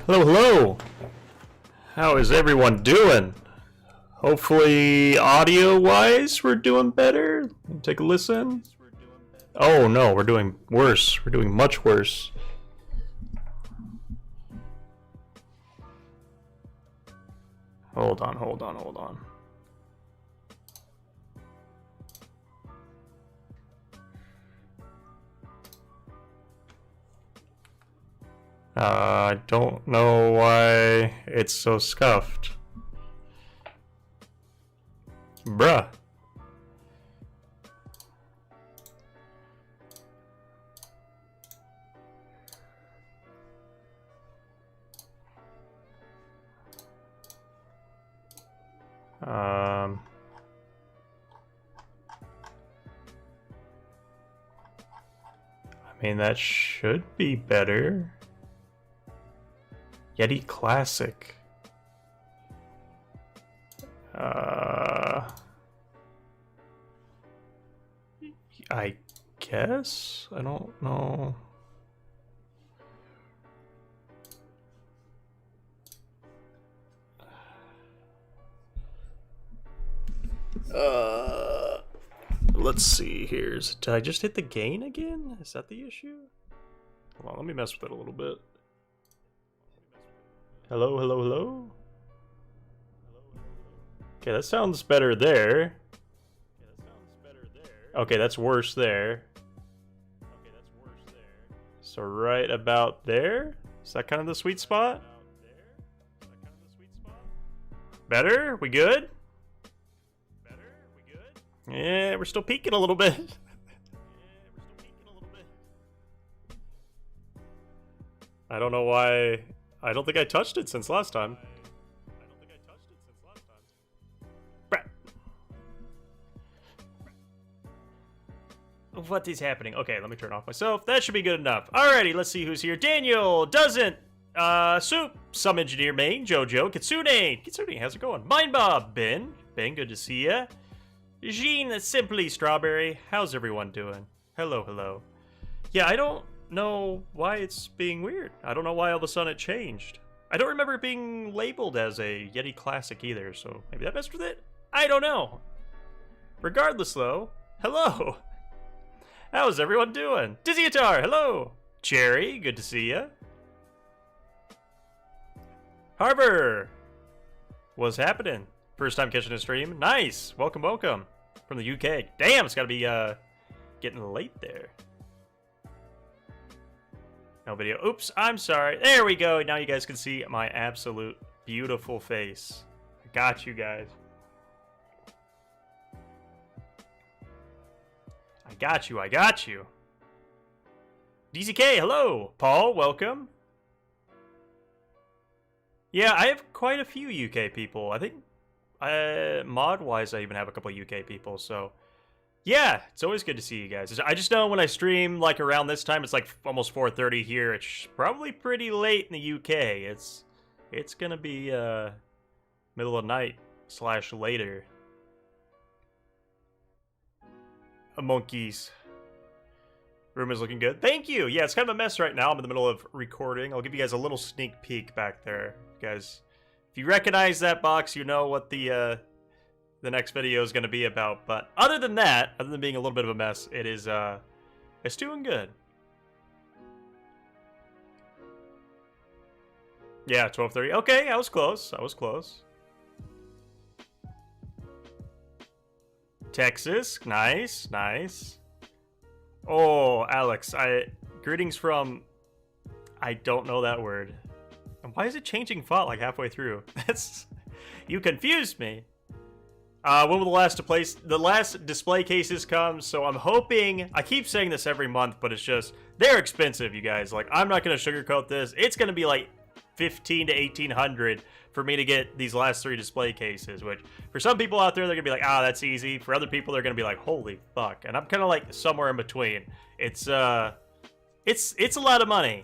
Hello, hello! How is everyone doing? Hopefully, audio-wise, we're doing better. Take a listen. Oh no, we're doing worse. We're doing much worse. Hold on. I don't know why it's so scuffed. Bruh. I mean, that should be better. Yeti Classic. I guess? I don't know. Let's see here. Did I just hit the gain again? Is that the issue? Hold on, let me mess with it a little bit. Hello? Okay, that sounds better there. Okay, that's worse there. So right about there? Is that kind of the sweet spot? Better? We good? Yeah, we're still peaking a little bit. I don't know why. I don't think I touched it since last time. What is happening? Okay, let me turn off myself. That should be good enough. Alrighty, let's see who's here. Daniel doesn't. Soup. Some engineer Maid. Jojo. Kitsune. Kitsune, how's it going? Mind Bob. Ben, good to see ya. Jean, simply Strawberry. How's everyone doing? Hello. Yeah, I don't know why it's being weird. I don't know why all of a sudden it changed. I don't remember it being labeled as a Yeti Classic either, so maybe that messed with it? I don't know. Regardless, though, hello. How's everyone doing? Dizzy Guitar, hello. Cherry, good to see ya. Harbor, what's happening? First time catching a stream? Nice, welcome. From the UK. Damn, it's gotta be getting late there. No video. Oops, I'm sorry. There we go. Now you guys can see my absolute beautiful face. I got you guys. I got you. DZK, hello. Paul, welcome. Yeah, I have quite a few UK people. I think mod-wise, I even have a couple of UK people, so yeah, it's always good to see you guys. I just know when I stream, like, around this time, it's like almost 4:30 here. It's probably pretty late in the UK. It's gonna be middle of the night / later. Monkeys. Room is looking good. Thank you. Yeah, it's kind of a mess right now. I'm in the middle of recording. I'll give you guys a little sneak peek back there, guys. If you recognize that box, you know what the next video is going to be about. But other than that, other than being a little bit of a mess, it is it's doing good. Yeah, 12:30. Okay, I was close. Texas, nice. Oh, Alex, greetings from. I don't know that word. And why is it changing font like halfway through? You confused me. When will the last display cases come? So I'm hoping. I keep saying this every month, but it's just they're expensive, you guys. Like, I'm not gonna sugarcoat this. It's gonna be like 1,500 to 1,800 for me to get these last 3 display cases. Which for some people out there, they're gonna be like, that's easy. For other people, they're gonna be like, holy fuck. And I'm kind of like somewhere in between. It's a lot of money.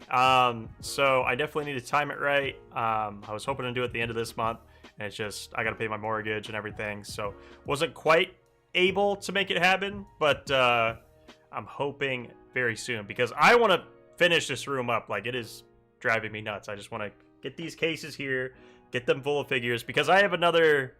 So I definitely need to time it right. I was hoping to do it at the end of this month. And it's just, I gotta pay my mortgage and everything, so wasn't quite able to make it happen, but I'm hoping very soon, because I want to finish this room up. Like, it is driving me nuts. I just want to Get these cases here. Get them full of figures. Because I have another...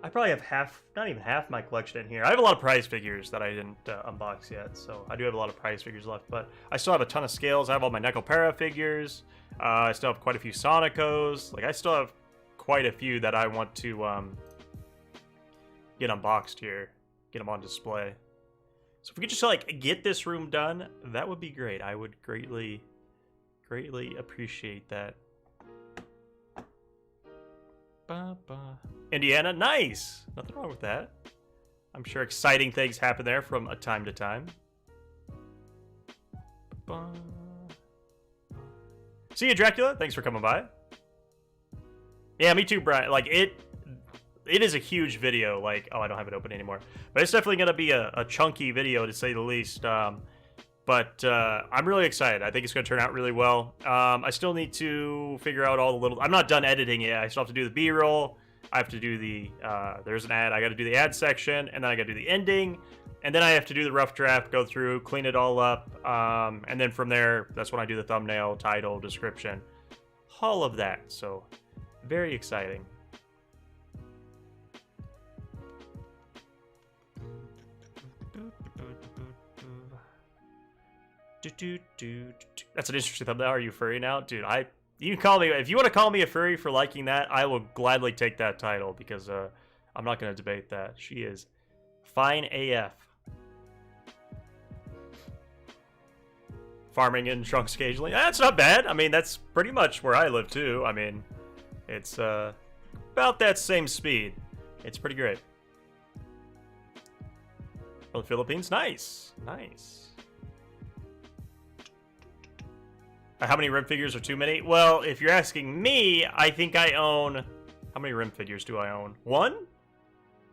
I probably have half, not even half my collection in here. I have a lot of prize figures that I didn't unbox yet, so I do have a lot of prize figures left. But I still have a ton of scales. I have all my Nekopara figures. I still have quite a few Sonicos. Like, I still have quite a few that I want to get unboxed here. Get them on display. So if we could just, like, get this room done, that would be great. I would greatly appreciate that. Indiana, nice! Nothing wrong with that. I'm sure exciting things happen there from time to time. See you, Dracula. Thanks for coming by. Yeah, me too, Brian. Like, it is a huge video. Like, oh, I don't have it open anymore. But it's definitely going to be a chunky video, to say the least. But I'm really excited. I think it's going to turn out really well. I still need to figure out all the little... I'm not done editing yet. I still have to do the B-roll. I have to do the... there's an ad. I got to do the ad section. And then I got to do the ending. And then I have to do the rough draft, go through, clean it all up. And then from there, that's when I do the thumbnail, title, description. All of that. So, very exciting. That's an interesting thumbnail. Are you furry now? Dude, you can call me, if you want to call me a furry for liking that, I will gladly take that title, because I'm not going to debate that. She is fine AF. Farming in trunks occasionally. That's not bad. I mean, that's pretty much where I live too. I mean, it's about that same speed. It's pretty great. From the Philippines. Nice. Nice. How many Rim figures are too many? Well, if you're asking me, I think I own... How many Rim figures do I own? One?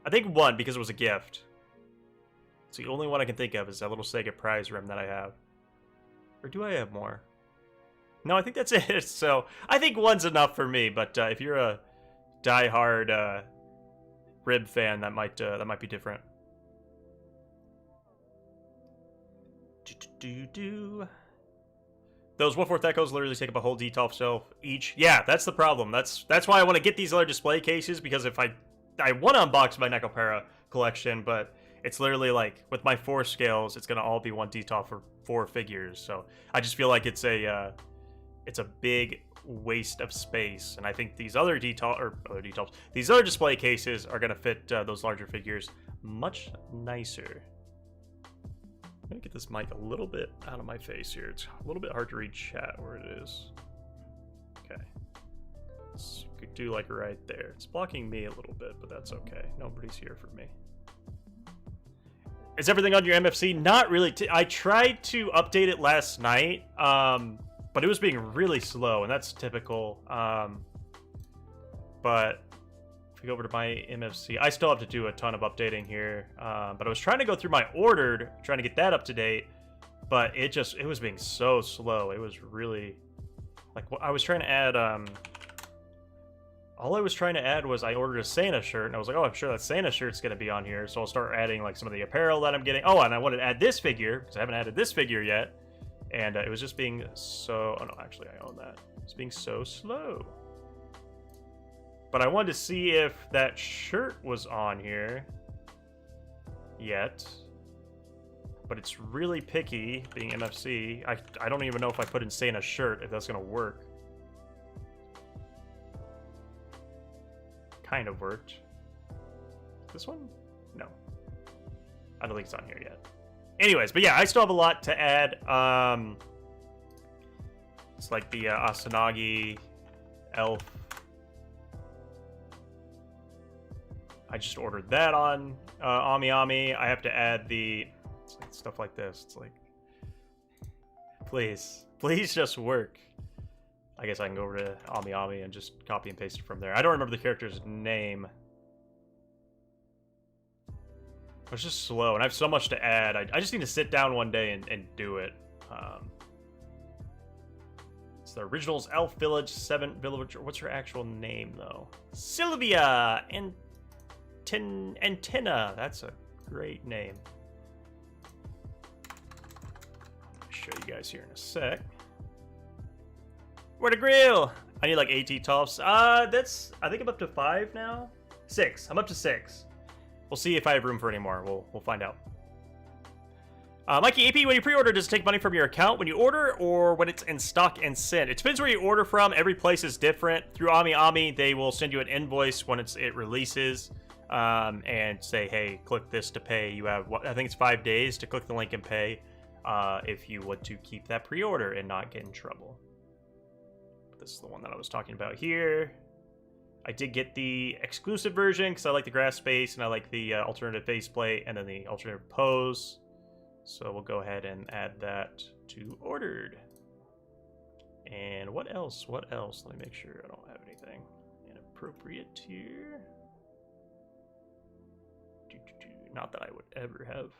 I think one, because it was a gift. It's the only one I can think of is that little Sega prize Rim that I have. Or do I have more? No, I think that's it. So, I think one's enough for me, but if you're a die-hard Rib fan, that might be different. Those Wolf Echoes literally take up a whole detail shelf each. Yeah, that's the problem. That's why I want to get these other display cases, because if I want to unbox my Nekopara collection, but it's literally like with my 4 scales, it's gonna all be one detail for 4 figures. So I just feel like it's a big waste of space, and I think these other these other display cases are gonna fit those larger figures much nicer. I'm gonna get this mic a little bit out of my face here. It's a little bit hard to read chat where it is. Okay. So you could do like right there. It's blocking me a little bit, but that's okay. Nobody's here for me. Is everything on your MFC? Not really. I tried to update it last night, but it was being really slow, and that's typical. But if we go over to my MFC, I still have to do a ton of updating here. But I was trying to go through my ordered, trying to get that up to date, but it was being so slow. It was really like, I was trying to add all I was trying to add was I ordered a Santa shirt, and I was like, oh, I'm sure that Santa shirt's going to be on here, so I'll start adding like some of the apparel that I'm getting. Oh, and I wanted to add this figure, because I haven't added this figure yet, and it was just being so... Oh, no, actually, I own that. It's being so slow. But I wanted to see if that shirt was on here yet, but it's really picky, being MFC. I don't even know if I put in Santa shirt, if that's going to work. Kind of worked. This one? No. I don't think it's on here yet. Anyways, but yeah, I still have a lot to add. It's like the Asanagi elf. I just ordered that on Ami. I have to add the stuff like this. It's like, please just work. I guess I can go over to Ami and just copy and paste it from there. I don't remember the character's name. It's just slow, and I have so much to add. I just need to sit down one day and do it. It's the Originals Elf Village 7 Village. What's her actual name, though? Sylvia Antenna. That's a great name. I'll show you guys here in a sec. Where to grill? I need like 18 tops. That's, I think I'm up to 5 now. 6. I'm up to 6. We'll see if I have room for any more. We'll find out. Mikey AP, when you pre-order, does it take money from your account when you order, or when it's in stock and sent? It depends where you order from. Every place is different. Through AmiAmi, they will send you an invoice when it releases, and say, hey, click this to pay. You have, I think it's 5 days to click the link and pay, if you want to keep that pre-order and not get in trouble. This is the one that I was talking about here. I did get the exclusive version because I like the grass space and I like the alternative faceplate and then the alternative pose. So we'll go ahead and add that to ordered. And what else? What else? Let me make sure I don't have anything inappropriate here. Not that I would ever have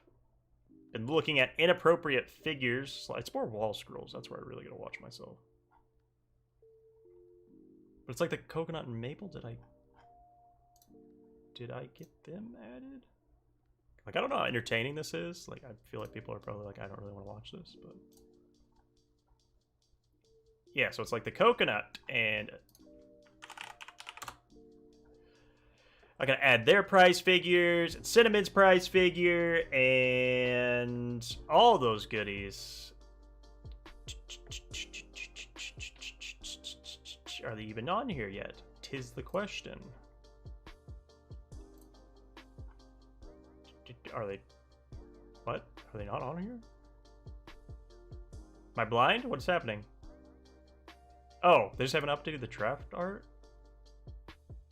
been looking at inappropriate figures. It's more wall scrolls. That's where I really gotta watch myself. But it's like the coconut and maple. Did I get them added? Like, I don't know how entertaining this is. Like, I feel like people are probably like, I don't really want to watch this, but... Yeah, so it's like the coconut, and... I gotta add their prize figures, and Cinnamon's prize figure, and... all those goodies. Are they even on here yet? 'Tis the question. Are they... What? Are they not on here? Am I blind? What's happening? Oh, they just haven't updated the draft art?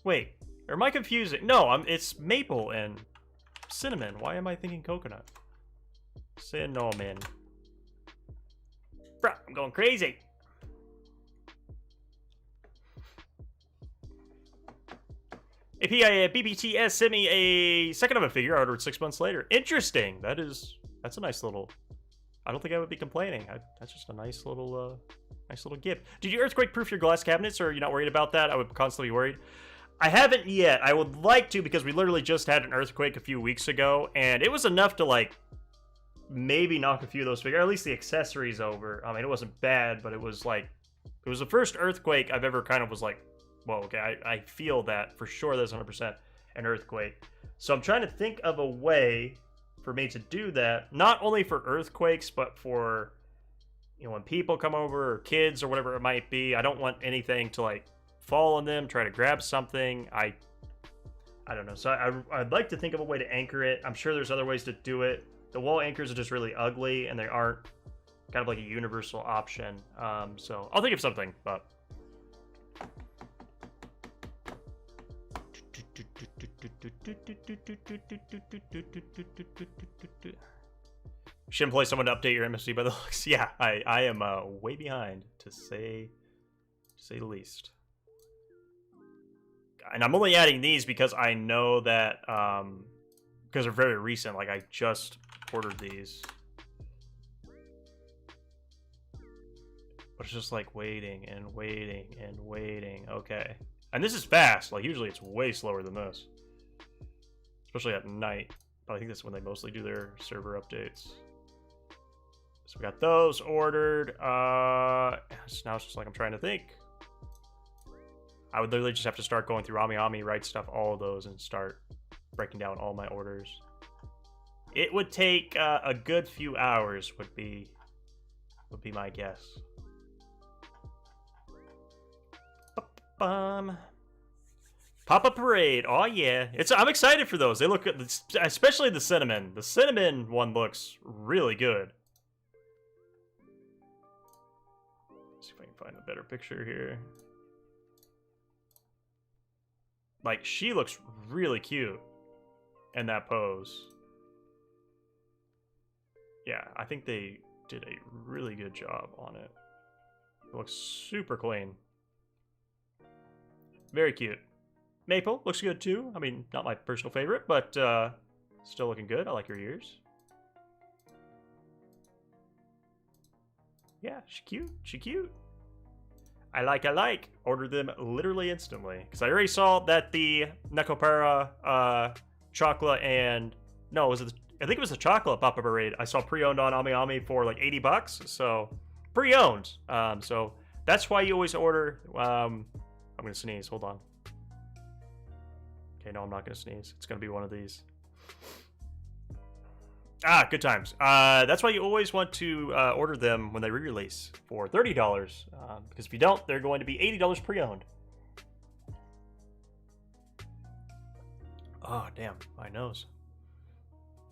Wait, or am I confusing? No, it's maple and cinnamon. Why am I thinking coconut? Cinnamon. Bruh, I'm going crazy. AP BBTS sent me a second of a figure I ordered 6 months later. Interesting. That's a nice little... I don't think I would be complaining. That's just a nice little gift. Did you earthquake-proof your glass cabinets, or are you not worried about that? I would constantly be worried. I haven't yet. I would like to, because we literally just had an earthquake a few weeks ago, and it was enough to, like, maybe knock a few of those figures, or at least the accessories over. I mean, it wasn't bad, but it was, like... It was the first earthquake I've ever kind of was like, whoa, okay, I feel that for sure that's 100% an earthquake. So I'm trying to think of a way for me to do that, not only for earthquakes, but for, you know, when people come over, or kids, or whatever it might be. I don't want anything to, like, fall on them, try to grab something. I don't know. So I'd like to think of a way to anchor it. I'm sure there's other ways to do it. The wall anchors are just really ugly, and they aren't kind of like a universal option. So I'll think of something, but... Should employ someone to update your MSC by the looks. Yeah, I am way behind, to say the least. And I'm only adding these because I know that because they're very recent. Like, I just ordered these, but it's just like waiting and waiting and waiting. Okay. And this is fast. Like, usually it's way slower than this. Especially at night. But I think that's when they mostly do their server updates. So we got those ordered. Now it's just like I'm trying to think. I would literally just have to start going through AmiAmi, write stuff, all of those, and start breaking down all my orders. It would take a good few hours, would be my guess. Pop-up parade. Oh yeah, I'm excited for those. They look good, especially the cinnamon. The cinnamon one looks really good. Let's see if I can find a better picture here. Like, she looks really cute in that pose. Yeah, I think they did a really good job on it. It looks super clean. Very cute. Maple looks good too. I mean, not my personal favorite, but still looking good. I like her ears. Yeah, she's cute. She's cute. I like. Ordered them literally instantly. Because I already saw that the Nekopara chocolate and... No, I think it was the chocolate Papa Parade. I saw pre-owned on AmiAmi for like $80. So, pre-owned. So, That's why you always order... I'm going to sneeze. Hold on. Okay, no, I'm not going to sneeze. It's going to be one of these. Ah, good times. That's why you always want to order them when they re-release for $30. Because if you don't, they're going to be $80 pre-owned. Oh, damn. My nose.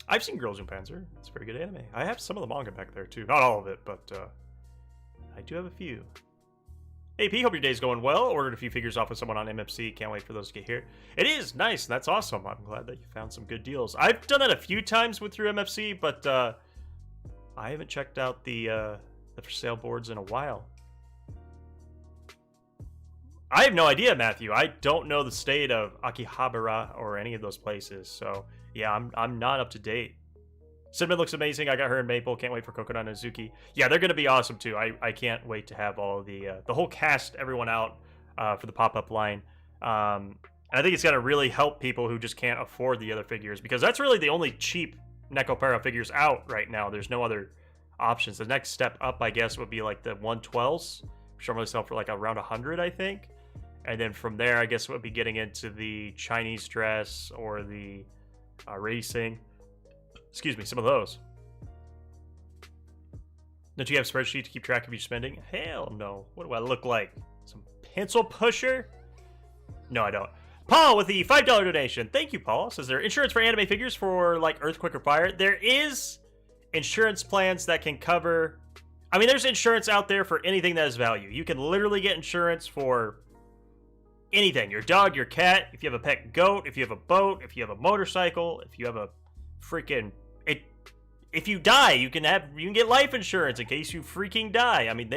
I've seen Girls and Panzer. It's a very good anime. I have some of the manga back there, too. Not all of it, but I do have a few. Hey, P, hope your day's going well. Ordered a few figures off of someone on MFC. Can't wait for those to get here. It is nice. That's awesome. I'm glad that you found some good deals. I've done that a few times with through MFC, but I haven't checked out the for sale boards in a while. I have no idea, Matthew. I don't know the state of Akihabara or any of those places. So, yeah, I'm not up to date. Cinnamon looks amazing. I got her in Maple. Can't wait for Coconut and Azuki. Yeah, they're going to be awesome, too. I can't wait to have all the whole cast, everyone out for the pop-up line. And I think it's going to really help people who just can't afford the other figures, because that's really the only cheap Nekopara figures out right now. There's no other options. The next step up, I guess, would be like the 112s, which normally sell for like around 100, I think. And then from there, I guess it would be getting into the Chinese dress or the racing. Excuse me, some of those. Don't you have a spreadsheet to keep track of your spending? Hell no. What do I look like? Some pencil pusher? No, I don't. Paul with the $5 donation. Thank you, Paul. Says there insurance for anime figures for like earthquake or fire. There is insurance plans that can cover... I mean, there's insurance out there for anything that has value. You can literally get insurance for anything. Your dog, your cat, if you have a pet goat, if you have a boat, if you have a motorcycle, if you have a freaking... If you die, you can get life insurance in case you freaking die. I mean,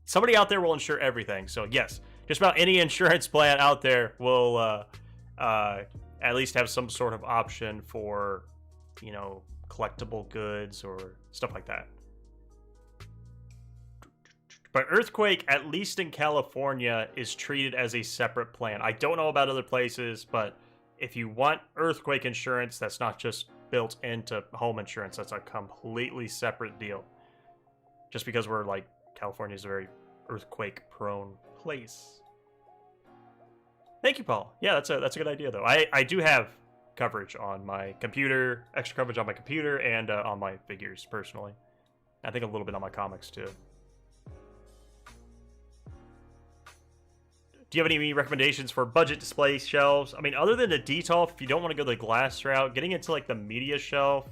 somebody out there will insure everything. So yes, just about any insurance plan out there will at least have some sort of option for, you know, collectible goods or stuff like that. But earthquake, at least in California, is treated as a separate plan. I don't know about other places, but if you want earthquake insurance, that's not just built into home insurance. That's a completely separate deal. Just because we're like, California's a very earthquake-prone place. Thank you, Paul. Yeah, that's a good idea, though. I do have coverage on my computer, extra coverage on my computer, and on my figures, personally. I think a little bit on my comics, too. Do you have any recommendations for budget display shelves? I mean, other than the detail, if you don't want to go the glass route, getting into like the media shelf,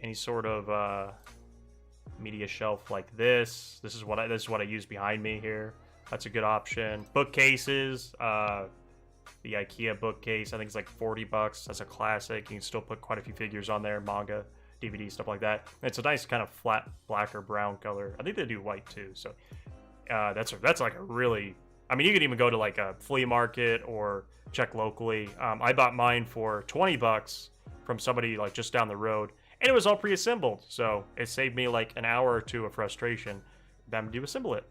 any sort of media shelf like this. This is what I use behind me here. That's a good option. Bookcases, the IKEA bookcase. I think it's like $40. That's a classic. You can still put quite a few figures on there, manga, DVD, stuff like that. And it's a nice kind of flat black or brown color. I think they do white too. So. That's like a really... I mean, you could even go to like a flea market or check locally. I bought mine for $20 from somebody like just down the road, and it was all pre-assembled, so it saved me like an hour or two of frustration them to assemble it.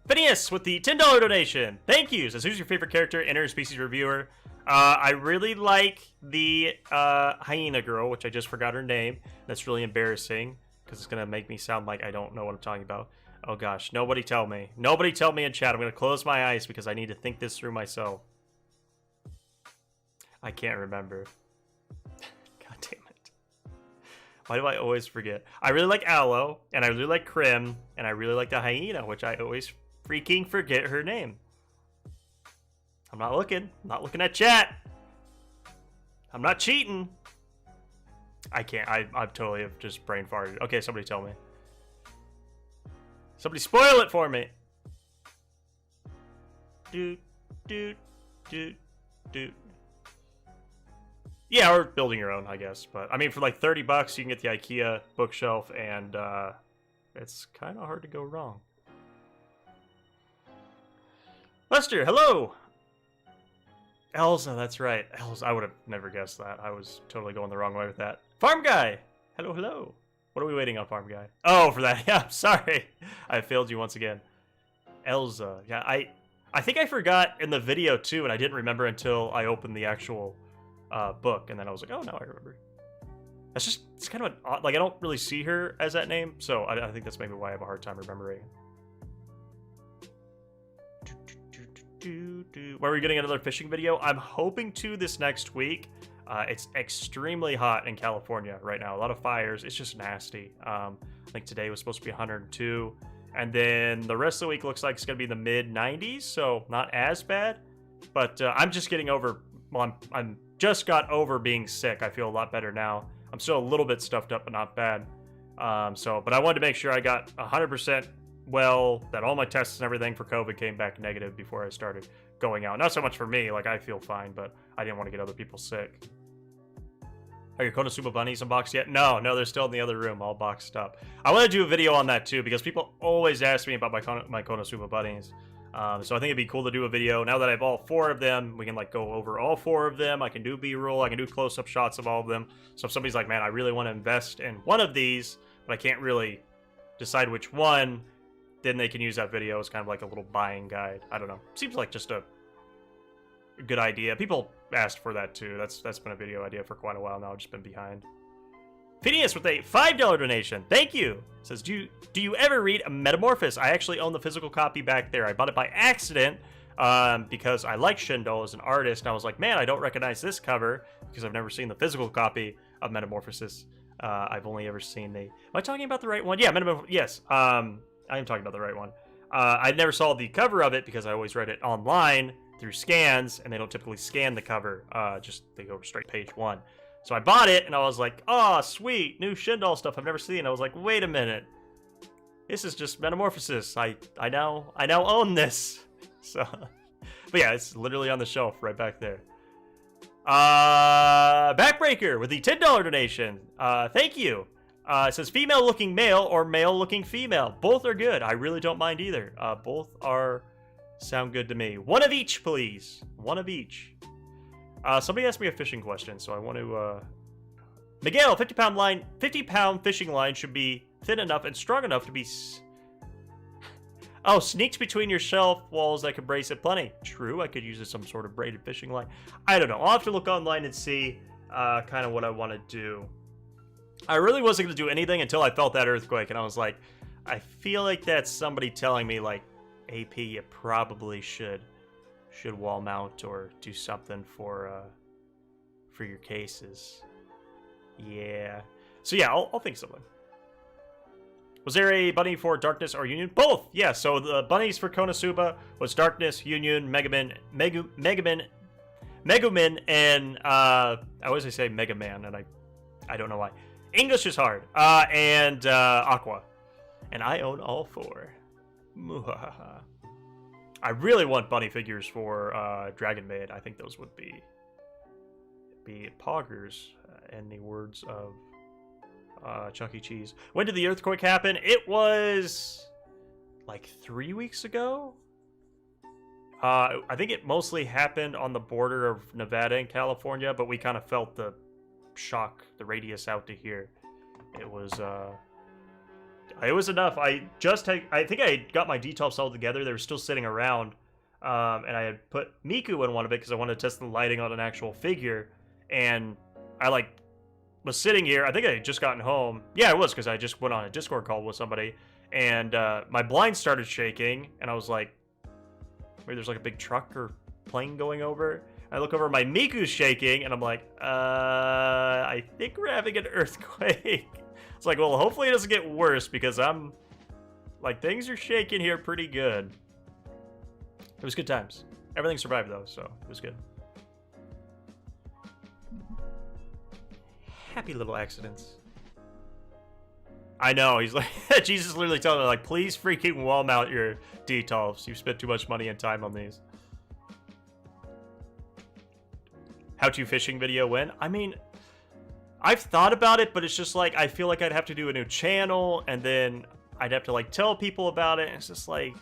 Phineas with the $10 donation. Thank you. Says, who's your favorite character, interspecies reviewer? I really like the hyena girl, which I just forgot her name. That's really embarrassing because it's gonna make me sound like I don't know what I'm talking about. Oh gosh, nobody tell me. Nobody tell me in chat. I'm going to close my eyes because I need to think this through myself. I can't remember. God damn it. Why do I always forget? I really like Aloe, and I really like Krim, and I really like the hyena, which I always freaking forget her name. I'm not looking. I'm not looking at chat. I'm not cheating. I can't. I totally have just brain farted. Okay, somebody tell me. Somebody spoil it for me. Doot, doot, doot, doot. Yeah, or building your own, I guess. But, I mean, for like $30, you can get the IKEA bookshelf, and it's kind of hard to go wrong. Lester, hello! Elsa, that's right. Elsa, I would have never guessed that. I was totally going the wrong way with that. Farm Guy! Hello, hello. What are we waiting on, Farm Guy? Oh, for that. Yeah, I'm sorry. I failed you once again. Elsa. Yeah, I think I forgot in the video, too, and I didn't remember until I opened the actual book, and then I was like, oh, now I remember. That's just, it's kind of an odd, like, I don't really see her as that name, so I think that's maybe why I have a hard time remembering. Where are we getting another fishing video? I'm hoping to this next week. It's extremely hot in California right now. A lot of fires. It's just nasty. I think today was supposed to be 102. And then the rest of the week looks like it's going to be in the mid 90s, so not as bad. But I'm just getting over, well, I'm just got over being sick. I feel a lot better now. I'm still a little bit stuffed up, but not bad. But I wanted to make sure I got 100% well, that all my tests and everything for COVID came back negative before I started going out. Not so much for me, like I feel fine, but I didn't want to get other people sick. Are your Konosuba bunnies unboxed yet? No, they're still in the other room, all boxed up. I want to do a video on that too, because people always ask me about my Konosuba bunnies. So I think it'd be cool to do a video. Now that I have all 4 of them, we can like go over all 4 of them. I can do B-roll, I can do close-up shots of all of them. So if somebody's like, man, I really want to invest in one of these, but I can't really decide which one, then they can use that video as kind of like a little buying guide. I don't know. Seems like just a good idea. People asked for that too. That's been a video idea for quite a while now. I've just been behind. Phineas with a $5 donation. Thank you. Says, do you ever read Metamorphosis? I actually own the physical copy back there. I bought it by accident because I like Shindle as an artist. And I was like, man, I don't recognize this cover because I've never seen the physical copy of Metamorphosis. I've only ever seen the... Am I talking about the right one? Yeah, Metamorphosis. Yes. I am talking about the right one. I never saw the cover of it because I always read it online through scans, and they don't typically scan the cover. They go straight to page 1. So I bought it, and I was like, oh, sweet, new Shindle stuff I've never seen. I was like, wait a minute. This is just Metamorphosis. I now own this. So, but yeah, it's literally on the shelf right back there. Backbreaker with the $10 donation. Thank you. It says female-looking male or male-looking female. Both are good. I really don't mind either. Both sound good to me. One of each, please. One of each. Somebody asked me a fishing question, so I want to... Miguel, 50-pound fishing line should be thin enough and strong enough to be... Oh, sneaks between your shelf walls that could brace it plenty. True, I could use some sort of braided fishing line. I don't know. I'll have to look online and see kind of what I want to do. I really wasn't going to do anything until I felt that earthquake, and I was like, I feel like that's somebody telling me, like, AP, you probably should wall mount or do something for your cases. Yeah. So yeah, I'll think something. Was there a bunny for Darkness or Union? Both! Yeah, so the bunnies for Konosuba was Darkness, Union, Megumin, and I always say Mega Man, and I don't know why. English is hard. And Aqua. And I own all 4. I really want bunny figures for Dragon Maid. I think those would be poggers, in the words of Chuck E. Cheese. When did the earthquake happen? It was like 3 weeks ago. I think it mostly happened on the border of Nevada and California, but we kind of felt the shock, the radius out to here. It was enough. I think I had got my details all together. They were still sitting around, and I had put Miku in one of it because I wanted to test the lighting on an actual figure. And I was sitting here. I think I had just gotten home. Yeah, it was because I just went on a Discord call with somebody, and my blinds started shaking, and I was like, "Wait, there's like a big truck or plane going over." I look over, my Miku's shaking, and I'm like, I think we're having an earthquake. It's like, well, hopefully it doesn't get worse, because I'm, like, things are shaking here pretty good. It was good times. Everything survived, though, so it was good. Happy little accidents. I know, he's like, Jesus literally telling me, like, please freaking wall mount your detolfs. You've spent too much money and time on these. How-to fishing video when? I mean, I've thought about it, but it's just like, I feel like I'd have to do a new channel, and then I'd have to, like, tell people about it. And it's just like,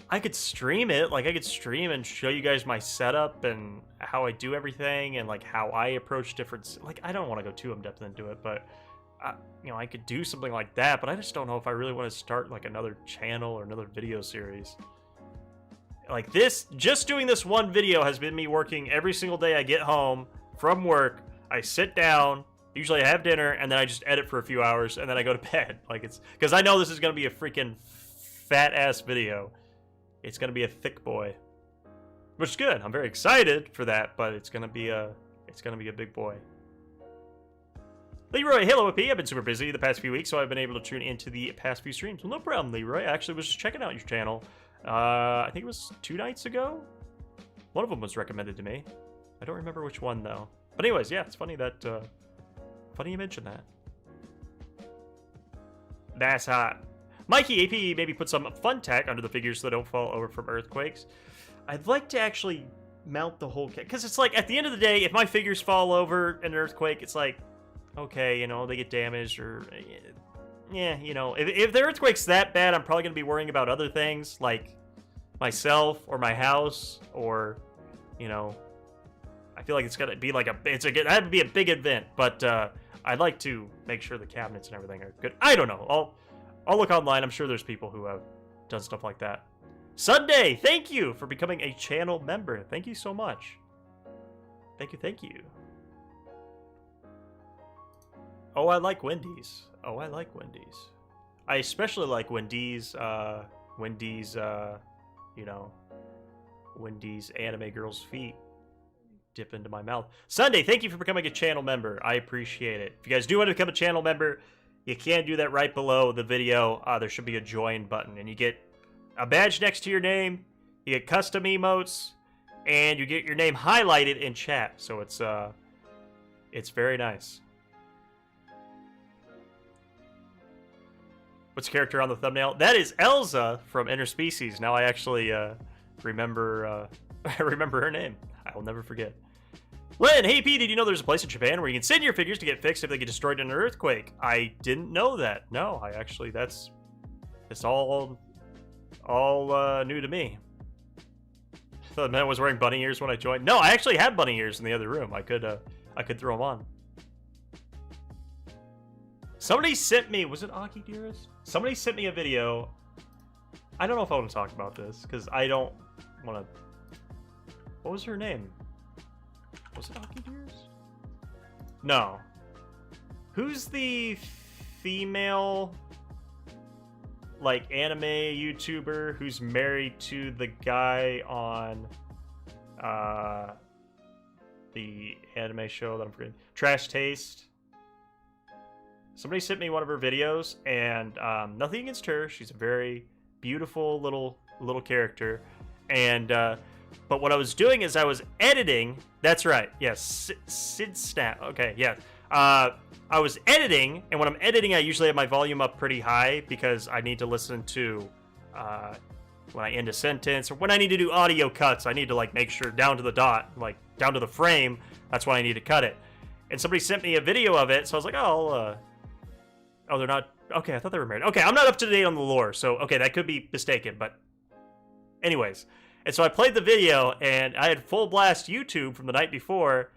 I could stream it. Like, I could stream and show you guys my setup and how I do everything and, like, how I approach different... Like, I don't want to go too in-depth into it, but, you know, I could do something like that, but I just don't know if I really want to start, like, another channel or another video series. Like this, just doing this one video has been me working every single day I get home from work. I sit down, Usually I have dinner, and then I just edit for a few hours, and then I go to bed. Like, it's... Because I know this is going to be a freaking fat-ass video. It's going to be a thick boy. Which is good. I'm very excited for that, but it's going to be a... It's going to be a big boy. Leroy, hello, AP. I've been super busy the past few weeks, so I've been able to tune into the past few streams. Well, no problem, Leroy. I actually was just checking out your channel. I think it was 2 nights ago? One of them was recommended to me. I don't remember which one, though. But anyways, yeah, it's funny that... Funny you mentioned that. That's hot. Mikey, AP, maybe put some fun tack under the figures so they don't fall over from earthquakes. I'd like to actually mount the whole kit. Because it's like, at the end of the day, if my figures fall over in an earthquake, it's like, okay, you know, they get damaged or... Yeah, you know, if the earthquake's that bad, I'm probably going to be worrying about other things, like myself or my house or, you know... I feel like it's gonna be like that'd be a big event, but I'd like to make sure the cabinets and everything are good. I don't know. I'll look online. I'm sure there's people who have done stuff like that. Sunday, thank you for becoming a channel member. Thank you so much. Thank you. Oh, I like Wendy's. Oh, I like Wendy's. I especially like Wendy's, you know, Wendy's anime girl's feet dip into my mouth. Sunday, thank you for becoming a channel member. I appreciate it. If you guys do want to become a channel member, you can do that right below the video. There should be a join button, and you get a badge next to your name, you get custom emotes, and you get your name highlighted in chat. So it's very nice. What's the character on the thumbnail? That is Elsa from Interspecies. Now I actually remember I remember her name. I will never forget. Len, hey P, did you know there's a place in Japan where you can send your figures to get fixed if they get destroyed in an earthquake? I didn't know that. No, I actually, it's all new to me. I thought the man was wearing bunny ears when I joined. No, I actually had bunny ears in the other room. I could throw them on. Somebody sent me, was it Aki Dearest? Somebody sent me a video. I don't know if I want to talk about this, because I don't want to... What was her name? Was it Aki Dearest? No. Who's the female, like, anime YouTuber who's married to the guy on the anime show that I'm forgetting? Trash Taste. Somebody sent me one of her videos, and nothing against her. She's a very beautiful little character, and but what I was doing is I was editing. That's right. Yes, Sid Snap. Okay, yeah. I was editing, and when I'm editing, I usually have my volume up pretty high because I need to listen to when I end a sentence or when I need to do audio cuts. I need to like make sure down to the dot, like down to the frame. That's when I need to cut it. And somebody sent me a video of it, so I was like, oh, oh, they're not. Okay, I thought they were married. Okay, I'm not up to date on the lore, so okay, that could be mistaken. But anyways. And so I played the video, and I had full blast YouTube from the night before,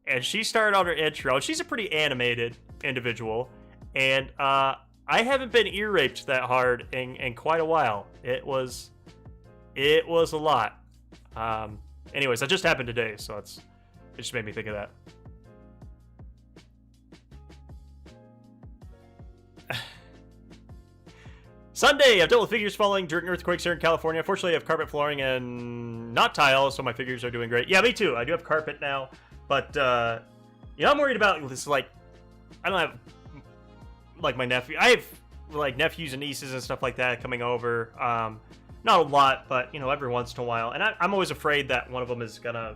and she started on her intro. She's a pretty animated individual, and I haven't been ear raped that hard in quite a while. It was a lot. Anyways, that just happened today, so it just made me think of that. Sunday, I've dealt with figures falling during earthquakes here in California. Fortunately, I have carpet flooring and not tile, so my figures are doing great. Yeah, me too. I do have carpet now, but you know, I'm worried about this. Like, I don't have like my nephew. I have like nephews and nieces and stuff like that coming over. Not a lot, but you know, every once in a while. And I'm always afraid that one of them is gonna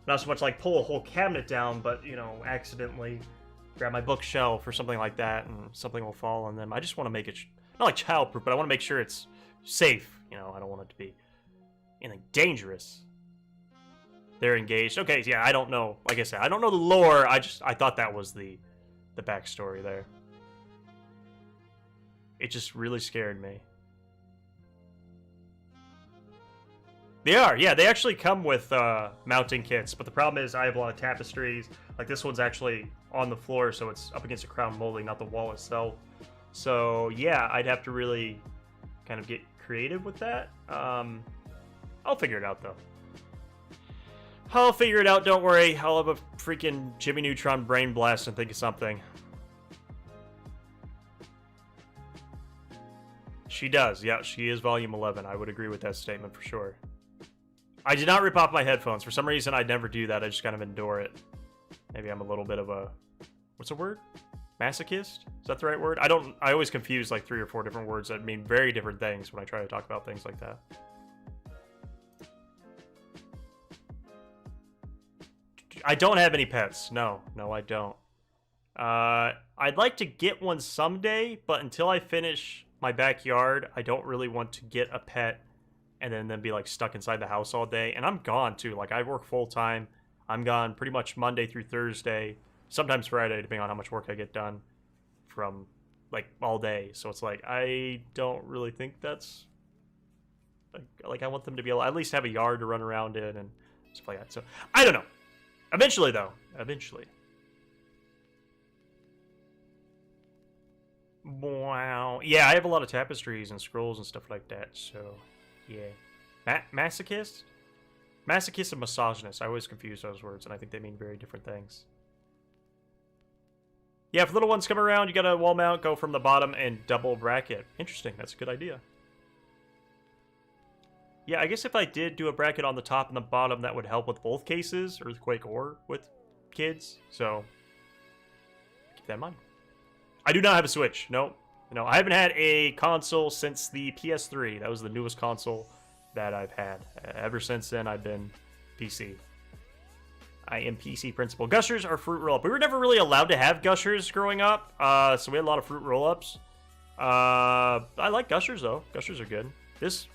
not so much like pull a whole cabinet down, but you know, accidentally grab my bookshelf or something like that, and something will fall on them. I just want to make it. Not like childproof, but I want to make sure it's safe. You know, I don't want it to be anything dangerous. They're engaged. Okay, yeah, I don't know. Like I said, I don't know the lore. I thought that was the backstory there. It just really scared me. They are, yeah. They actually come with mounting kits, but the problem is I have a lot of tapestries. Like this one's actually on the floor, so it's up against the crown molding, not the wall itself. So yeah, I'd have to really kind of get creative with that. I'll figure it out though. I'll figure it out, don't worry. I'll have a freaking Jimmy Neutron brain blast and think of something. She does, yeah, she is volume 11. I would agree with that statement for sure. I did not rip off my headphones. For some reason, I never do that. I just kind of endure it. Maybe I'm a little bit of a... What's the word? Masochist? Is that the right word? I always confuse like 3 or 4 different words that mean very different things when I try to talk about things like that. I don't have any pets. No, I don't. I'd like to get one someday, but until I finish my backyard, I don't really want to get a pet and then be like stuck inside the house all day. And I'm gone too. Like I work full time. I'm gone pretty much Monday through Thursday, sometimes Friday, depending on how much work I get done from like all day. So it's like I don't really think that's like I want them to be able to at least have a yard to run around in and stuff like that. So I don't know. Eventually, though. Eventually. Wow. Yeah, I have a lot of tapestries and scrolls and stuff like that, so... Yeah. Masochist? Masochist and misogynist. I always confuse those words, and I think they mean very different things. Yeah, if little ones come around, you gotta wall mount, go from the bottom, and double bracket. Interesting. That's a good idea. Yeah, I guess if I did do a bracket on the top and the bottom, that would help with both cases, Earthquake or with kids. So, keep that in mind. I do not have a Switch. No, I haven't had a console since the PS3. That was the newest console that I've had. Ever since then, I've been PC. I am PC principal. Gushers are fruit roll-up. We were never really allowed to have Gushers growing up, so we had a lot of fruit roll-ups. I like Gushers, though. Gushers are good. This...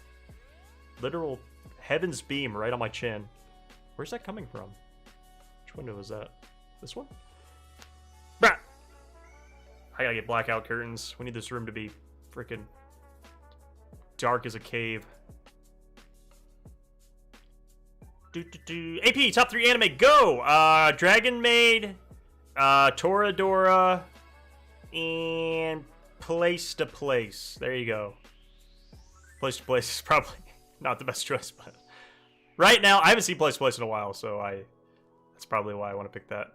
literal heaven's beam right on my chin. Where's that coming from? Which window is that? This one? Bah! I gotta get blackout curtains. We need this room to be freaking dark as a cave. AP, top 3 anime, go! Dragon Maid, Toradora, and Place to Place. There you go. Place to Place is probably... not the best choice, but right now I haven't seen Place in a while, so that's probably why I want to pick that.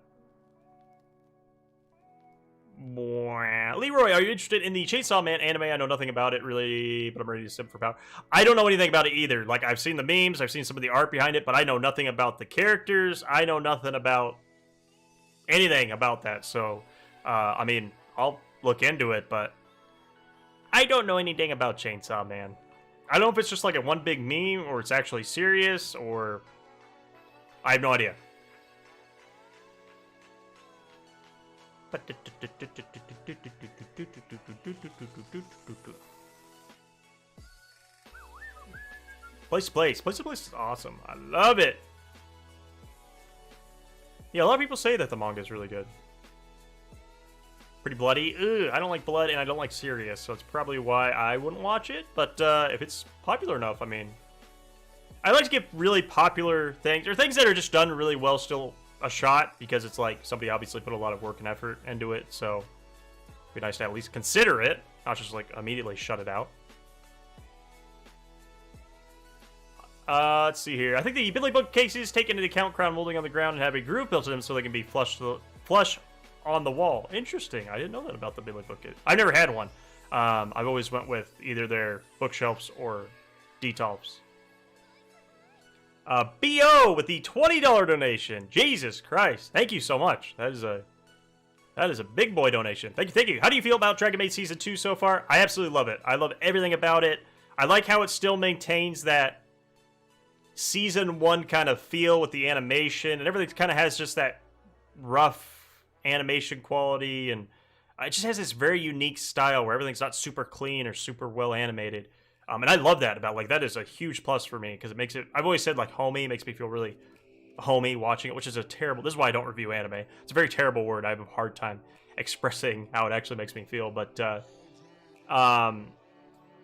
Leroy, are you interested in the Chainsaw Man anime? I know nothing about it really, but I'm ready to sim for power. I don't know anything about it either. Like I've seen the memes, I've seen some of the art behind it, but I know nothing about the characters. I know nothing about anything about that. So, I mean, I'll look into it, but I don't know anything about Chainsaw Man. I don't know if it's just like a one big meme or it's actually serious or... I have no idea. Place to Place. Place to Place is awesome. I love it. Yeah, a lot of people say that the manga is really good. Pretty bloody. Ugh, I don't like blood and I don't like serious, so it's probably why I wouldn't watch it. But if it's popular enough, I mean... I like to give really popular things, or things that are just done really well still a shot, because it's like somebody obviously put a lot of work and effort into it, so it'd be nice to at least consider it, not just like immediately shut it out. Let's see here. I think the Billy bookcases take into account crown molding on the ground and have a groove built to them so they can be flush on the wall. Interesting. I didn't know that about the Billy bookcase. I've never had one. I've always went with either their bookshelves or detolfs. BO with the $20 donation. Jesus Christ. Thank you so much. That is a big boy donation. Thank you, thank you. How do you feel about Dragon Maid Season 2 so far? I absolutely love it. I love everything about it. I like how it still maintains that Season 1 kind of feel with the animation, and everything kind of has just that rough animation quality, and it just has this very unique style where everything's not super clean or super well animated. And I love that about, like, that is a huge plus for me, because it makes it, I've always said, like, homey makes me feel really homey watching it, which is a terrible, this is why I don't review anime. It's a very terrible word. I have a hard time expressing how it actually makes me feel, but,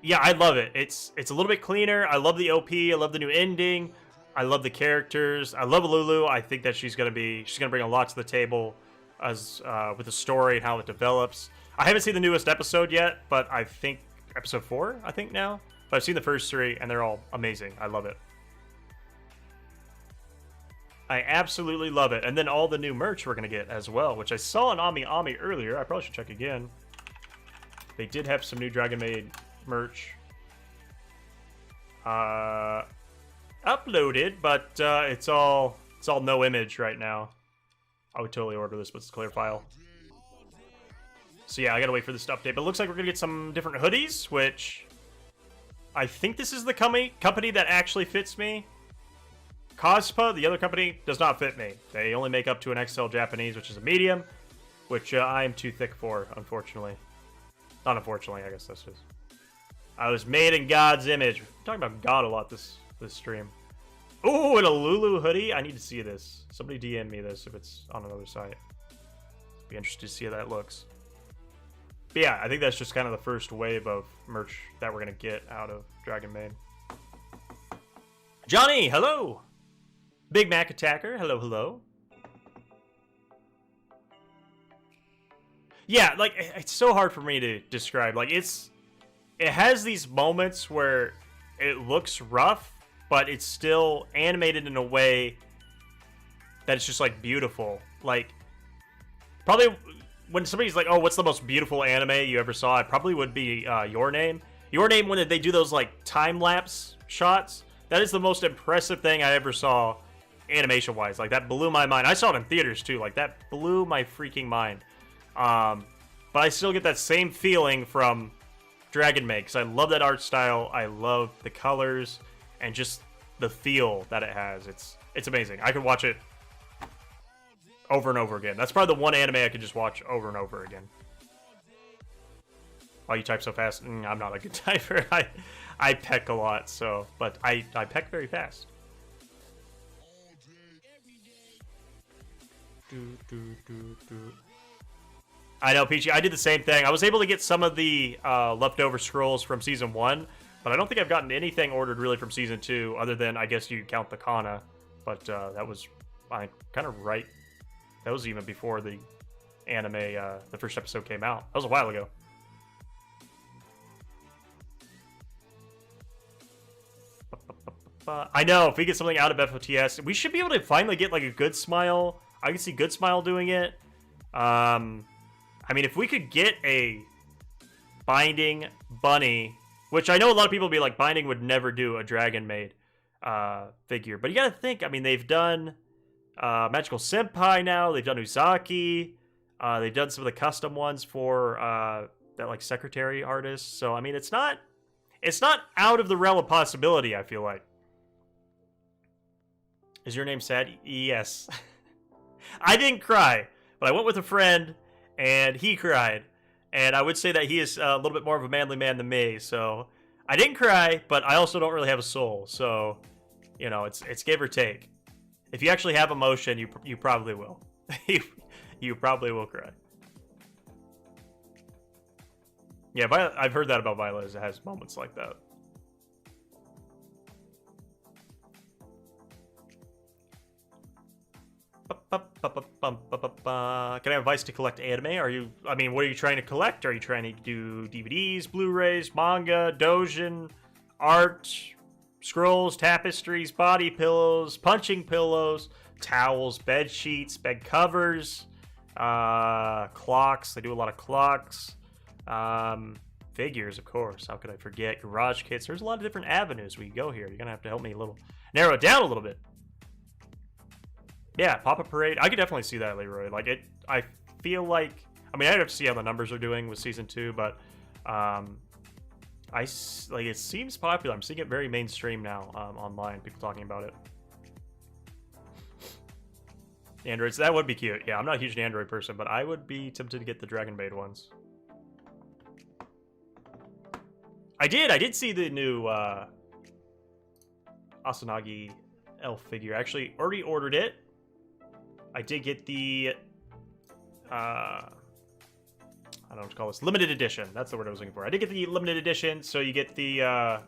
yeah, I love it. It's a little bit cleaner. I love the OP. I love the new ending. I love the characters. I love Lulu. I think that she's gonna bring a lot to the table as with the story and how it develops. I haven't seen the newest episode yet, but I think episode 4, I think now. But I've seen the first 3, and they're all amazing. I love it. I absolutely love it. And then all the new merch we're going to get as well, which I saw on Ami Ami earlier. I probably should check again. They did have some new Dragon Maid merch uploaded, but it's all no image right now. I would totally order this, but it's a clear file. So yeah, I gotta wait for this to update. But it looks like we're gonna get some different hoodies, which I think this is the company that actually fits me. Cospa, the other company, does not fit me. They only make up to an XL Japanese, which is a medium, which I am too thick for, unfortunately. Not unfortunately, I guess that's just. I was made in God's image. We're talking about God a lot this stream. Ooh, and a Lulu hoodie. I need to see this. Somebody DM me this if it's on another site. Be interested to see how that looks. But yeah, I think that's just kind of the first wave of merch that we're gonna get out of Dragon Maid. Johnny, hello. Big Mac Attacker, hello, hello. Yeah, like, it's so hard for me to describe. Like, it has these moments where it looks rough, but it's still animated in a way that it's just, like, beautiful. Like, probably when somebody's like, oh, what's the most beautiful anime you ever saw? It probably would be Your Name. Your Name, when they do those, like, time-lapse shots, that is the most impressive thing I ever saw animation-wise. Like, that blew my mind. I saw it in theaters, too. Like, that blew my freaking mind. But I still get that same feeling from Dragon Maid, because I love that art style. I love the colors and just the feel that it has. It's amazing. I could watch it over and over again. That's probably the one anime I could just watch over and over again. Oh, you type so fast. I'm not a good typer. I peck a lot, so, but I peck very fast. I know, Peachy. I did the same thing. I was able to get some of the leftover scrolls from Season 1, but I don't think I've gotten anything ordered really from Season 2, other than, I guess you count the Kana, but that was kind of right. That was even before the anime, the first episode came out. That was a while ago. I know, if we get something out of FOTS, we should be able to finally get, like, a Good Smile. I can see Good Smile doing it. I mean, if we could get a Binding Bunny, which I know a lot of people be like, Binding would never do a Dragon Maid figure. But you gotta think, I mean, they've done Magical Senpai now. They've done Uzaki. They've done some of the custom ones for that, like, secretary artist. So, I mean, it's not out of the realm of possibility, I feel like. Is your name sad? Yes. I didn't cry, but I went with a friend, and he cried. And I would say that he is a little bit more of a manly man than me, so I didn't cry, but I also don't really have a soul, so, you know, it's give or take. If you actually have emotion, you probably will. You probably will cry. Yeah, I've heard that about Violet, it has moments like that. Can I have advice to collect anime? I mean, what are you trying to collect? Are you trying to do DVDs, Blu-rays, manga, doujin, art, scrolls, tapestries, body pillows, punching pillows, towels, bed sheets, bed covers, clocks? They do a lot of clocks. Figures, of course. How could I forget? Garage kits. There's a lot of different avenues we go here. You're gonna have to help me narrow it down a little bit. Yeah, Papa Parade. I could definitely see that, Leroy. Like, I feel like, I mean, I'd have to see how the numbers are doing with Season 2, but it seems popular. I'm seeing it very mainstream now online, people talking about it. Androids, that would be cute. Yeah, I'm not a huge Android person, but I would be tempted to get the Dragon Maid ones. I did see the new Asanagi elf figure. I actually already ordered it. I did get the, I don't know what to call this, limited edition. That's the word I was looking for. I did get the limited edition, so you get the,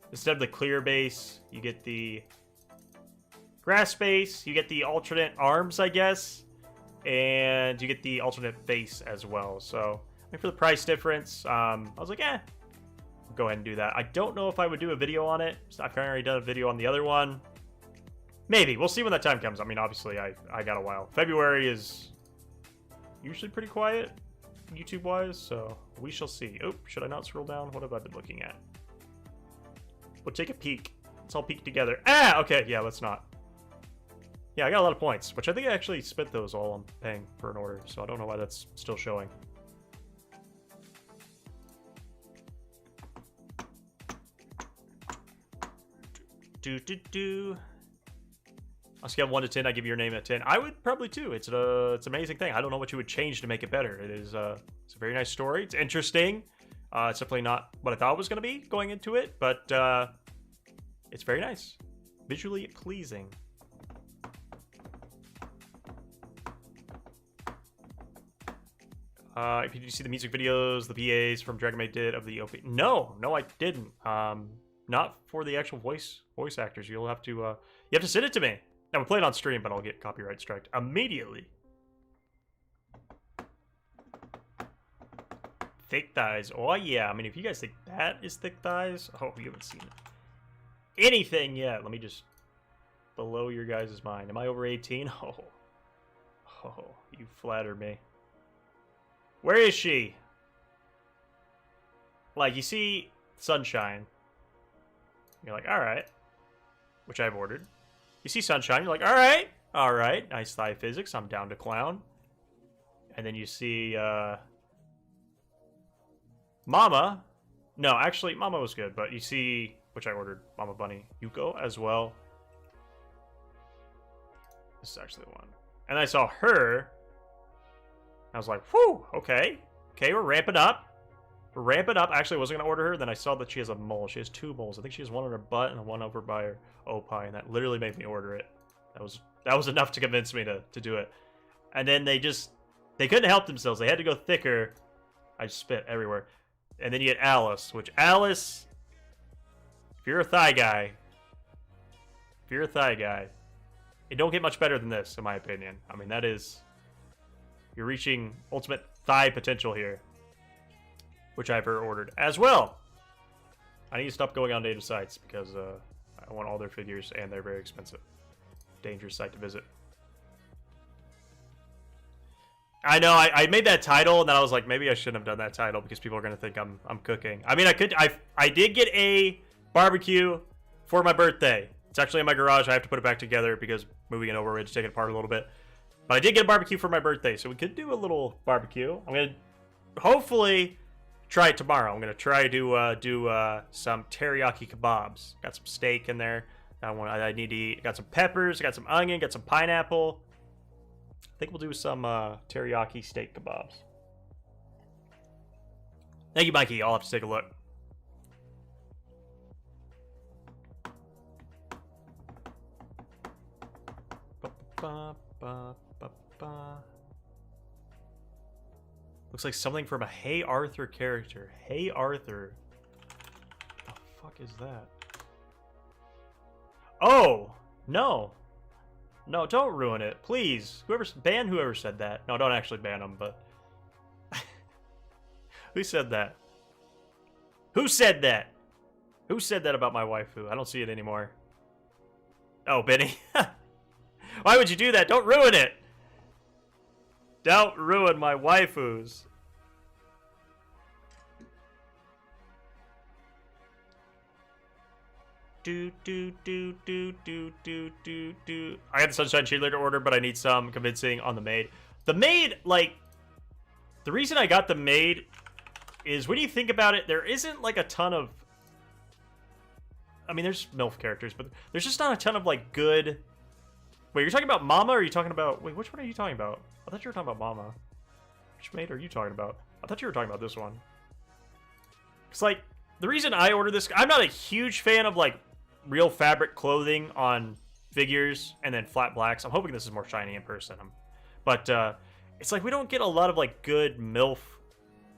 instead of the clear base, you get the grass base, you get the alternate arms, I guess, and you get the alternate face as well. So, I mean, for the price difference, I was like, I'll go ahead and do that. I don't know if I would do a video on it. I've already done a video on the other one. Maybe. We'll see when that time comes. I mean, obviously, I got a while. February is usually pretty quiet, YouTube-wise, so we shall see. Oh, should I not scroll down? What have I been looking at? We'll take a peek. Let's all peek together. Ah, okay, yeah, let's not. Yeah, I got a lot of points, which I think I actually spent those all on paying for an order, so I don't know why that's still showing. On a scale of 1 to 10, I give your name a 10. I would probably too. It's an amazing thing. I don't know what you would change to make it better. It is it's a very nice story. It's interesting. It's definitely not what I thought it was going to be going into it, but it's very nice. Visually pleasing. If you see the music videos, the VAs from Dragon Maid did of the OP. No, I didn't. Not for the actual voice actors. You have to send it to me. Now we play it on stream, but I'll get copyright striked immediately. Thick thighs. Oh yeah. I mean, if you guys think that is thick thighs, oh, you haven't seen anything yet. Let me just blow your guys' mind. Am I over 18? Oh, you flatter me. Where is she? Like, you see Sunshine. You're like, all right. Which I've ordered. You see Sunshine. You're like, all right. Nice thigh physics. I'm down to clown. And then you see Mama. No, actually, Mama was good. But you see, which I ordered, Mama Bunny Yuko as well. This is actually the one. And I saw her. I was like, whew, okay. Okay, we're ramping up. We're ramping up. Actually, I wasn't going to order her. Then I saw that she has a mole. She has 2 moles. I think she has one on her butt and one over by her opie. And that literally made me order it. That was enough to convince me to do it. And then they couldn't help themselves. They had to go thicker. I just spit everywhere. And then you get Alice, which Alice, if you're a thigh guy, it don't get much better than this, in my opinion. I mean, that is... You're reaching ultimate thigh potential here, which I've ordered as well. I need to stop going on native sites because I want all their figures and they're very expensive. Dangerous site to visit. I know I made that title and then I was like, maybe I shouldn't have done that title because people are gonna think I'm cooking. I mean, I did get a barbecue for my birthday. It's actually in my garage. I have to put it back together because moving it over, we had to take it apart a little bit. But I did get a barbecue for my birthday, so we could do a little barbecue. I'm going to hopefully try it tomorrow. I'm going to try to do some teriyaki kebabs. Got some steak in there. I need to eat. Got some peppers, got some onion, got some pineapple. I think we'll do some teriyaki steak kebabs. Thank you, Mikey. I'll have to take a look. Looks like something from a Hey Arthur character. Hey Arthur. What the fuck is that? Oh! No. No, don't ruin it. Please. Ban whoever said that. No, don't actually ban them, but... Who said that? Who said that? Who said that about my waifu? I don't see it anymore. Oh, Benny. Why would you do that? Don't ruin it! Don't ruin my waifus. I got the Sunshine Cheerleader order, but I need some convincing on the Maid. The Maid, like... The reason I got the Maid is when you think about it, there isn't like a ton of... I mean, there's MILF characters, but there's just not a ton of like good... Wait, you're talking about Mama, or are you talking about... Wait, which one are you talking about? I thought you were talking about Mama. Which Maid are you talking about? I thought you were talking about this one. It's like, the reason I ordered this... I'm not a huge fan of, like, real fabric clothing on figures and then flat blacks. I'm hoping this is more shiny in person. But, it's like we don't get a lot of, like, good MILF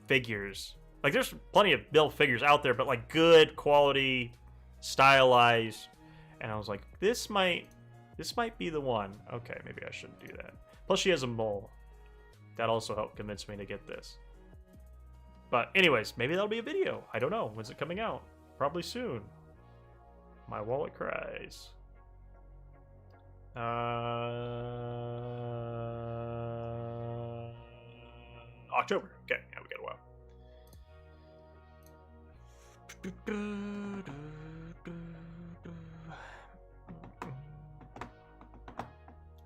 figures. Like, there's plenty of MILF figures out there, but, like, good quality, stylized. And I was like, this might be the one. Okay, maybe I shouldn't do that. Plus, she has a mole. That also helped convince me to get this. But anyways, maybe that'll be a video. I don't know. When's it coming out? Probably soon. My wallet cries. October. Okay, yeah, we got a while.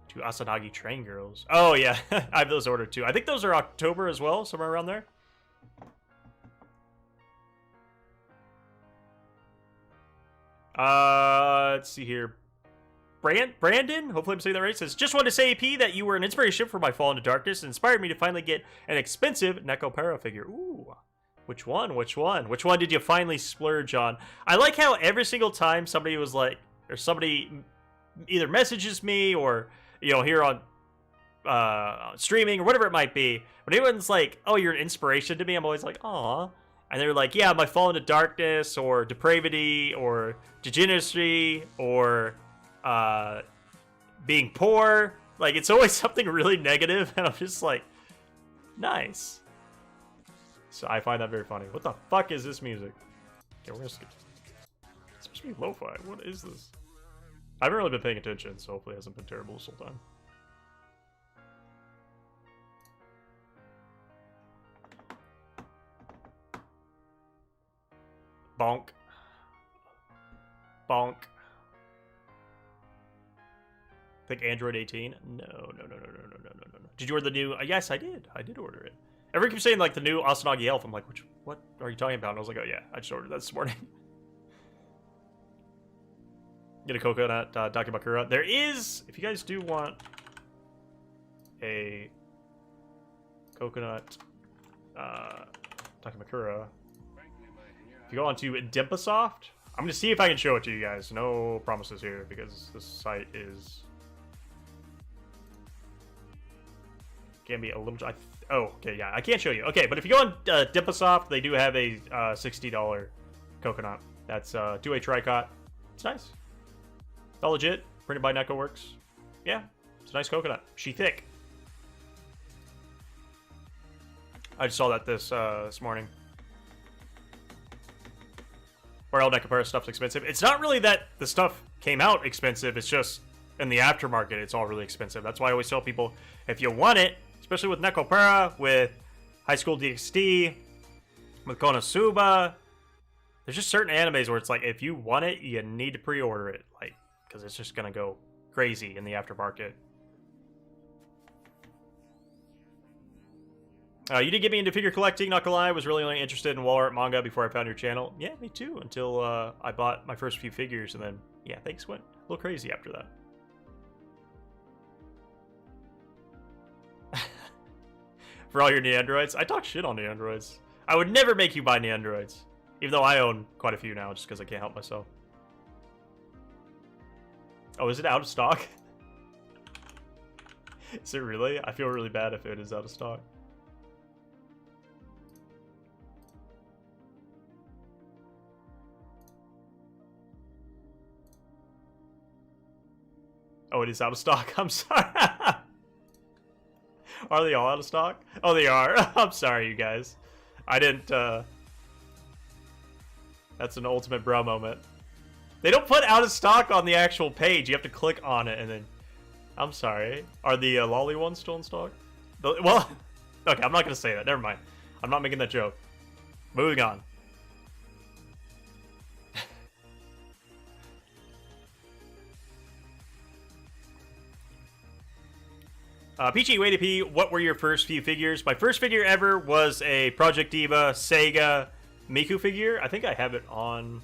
Two Asanagi train girls. Oh yeah, I have those ordered too. I think those are October as well, somewhere around there. Let's see here. Brandon, hopefully I'm saying that right, says, just wanted to say, AP, that you were an inspiration for my Fall into Darkness and inspired me to finally get an expensive Nekopara figure. Ooh. Which one? Which one? Which one did you finally splurge on? I like how every single time somebody was like, or somebody either messages me or, you know, here on streaming or whatever it might be, when anyone's like, oh, you're an inspiration to me, I'm always like, aw. And they're like, yeah, my Fall into Darkness or depravity or degeneracy or being poor. Like, it's always something really negative, and I'm just like, nice. So I find that very funny. What the fuck is this music? Okay, we're gonna skip. It's supposed to be lo-fi. What is this? I haven't really been paying attention, so hopefully it hasn't been terrible this whole time. Bonk. Bonk. Think Android 18? No. Did you order the new? Yes, I did. I did order it. Everyone keeps saying like the new Asanagi Elf. I'm like, what are you talking about? And I was like, oh yeah, I just ordered that this morning. Get a coconut Dakimakura. There is, if you guys do want a coconut Dakimakura, if you go on to Dimpasoft, I'm going to see if I can show it to you guys. No promises here because this site is... can be a little... oh, okay, yeah, I can't show you. Okay, but if you go on Dimpasoft, they do have a $60 coconut. That's 2A tricot. It's nice. It's all legit. Printed by NekoWorks. Yeah, it's a nice coconut. She thick. I just saw that this morning. Where all Nekopara stuff's expensive. It's not really that the stuff came out expensive. It's just in the aftermarket, it's all really expensive. That's why I always tell people, if you want it, especially with Nekopara, with High School DxD, with Konosuba, there's just certain animes where it's like, if you want it, you need to pre-order it, like, because it's just gonna go crazy in the aftermarket. You did get me into figure collecting, not gonna lie. I was really only interested in wall art manga before I found your channel. Yeah, me too, until I bought my first few figures, and then, yeah, things went a little crazy after that. For all your Neandroids, I talk shit on Neandroids. I would never make you buy Neandroids, even though I own quite a few now, just because I can't help myself. Oh, is it out of stock? Is it really? I feel really bad if it is out of stock. Oh, it is out of stock. I'm sorry. Are they all out of stock? Oh, they are. I'm sorry, you guys. I didn't, That's an ultimate bro moment. They don't put out of stock on the actual page. You have to click on it and then... I'm sorry. Are the lolly ones still in stock? Well, okay, I'm not going to say that. Never mind. I'm not making that joke. Moving on. Peachy, Wait P, what were your first few figures? My first figure ever was a Project Diva Sega Miku figure. I think I have it on...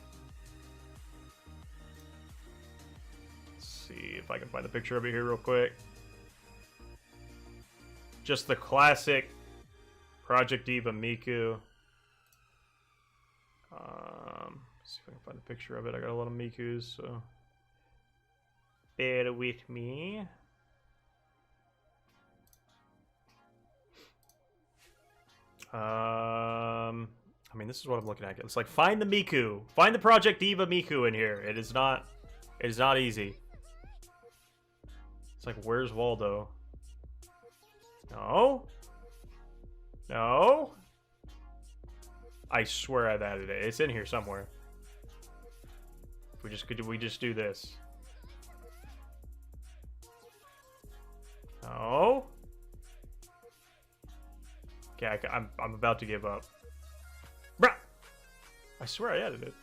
Let's see if I can find the picture of it here real quick. Just the classic Project Diva Miku. Let's see if I can find a picture of it. I got a lot of Mikus, so... bear with me. I mean, this is what I'm looking at. It's like, find the Miku. Find the Project Diva Miku in here. It is not easy. It's like, where's Waldo? No. No. I swear I've added it. It's in here somewhere. We just do this. Oh. Okay, I'm about to give up. Bruh! I swear I added it.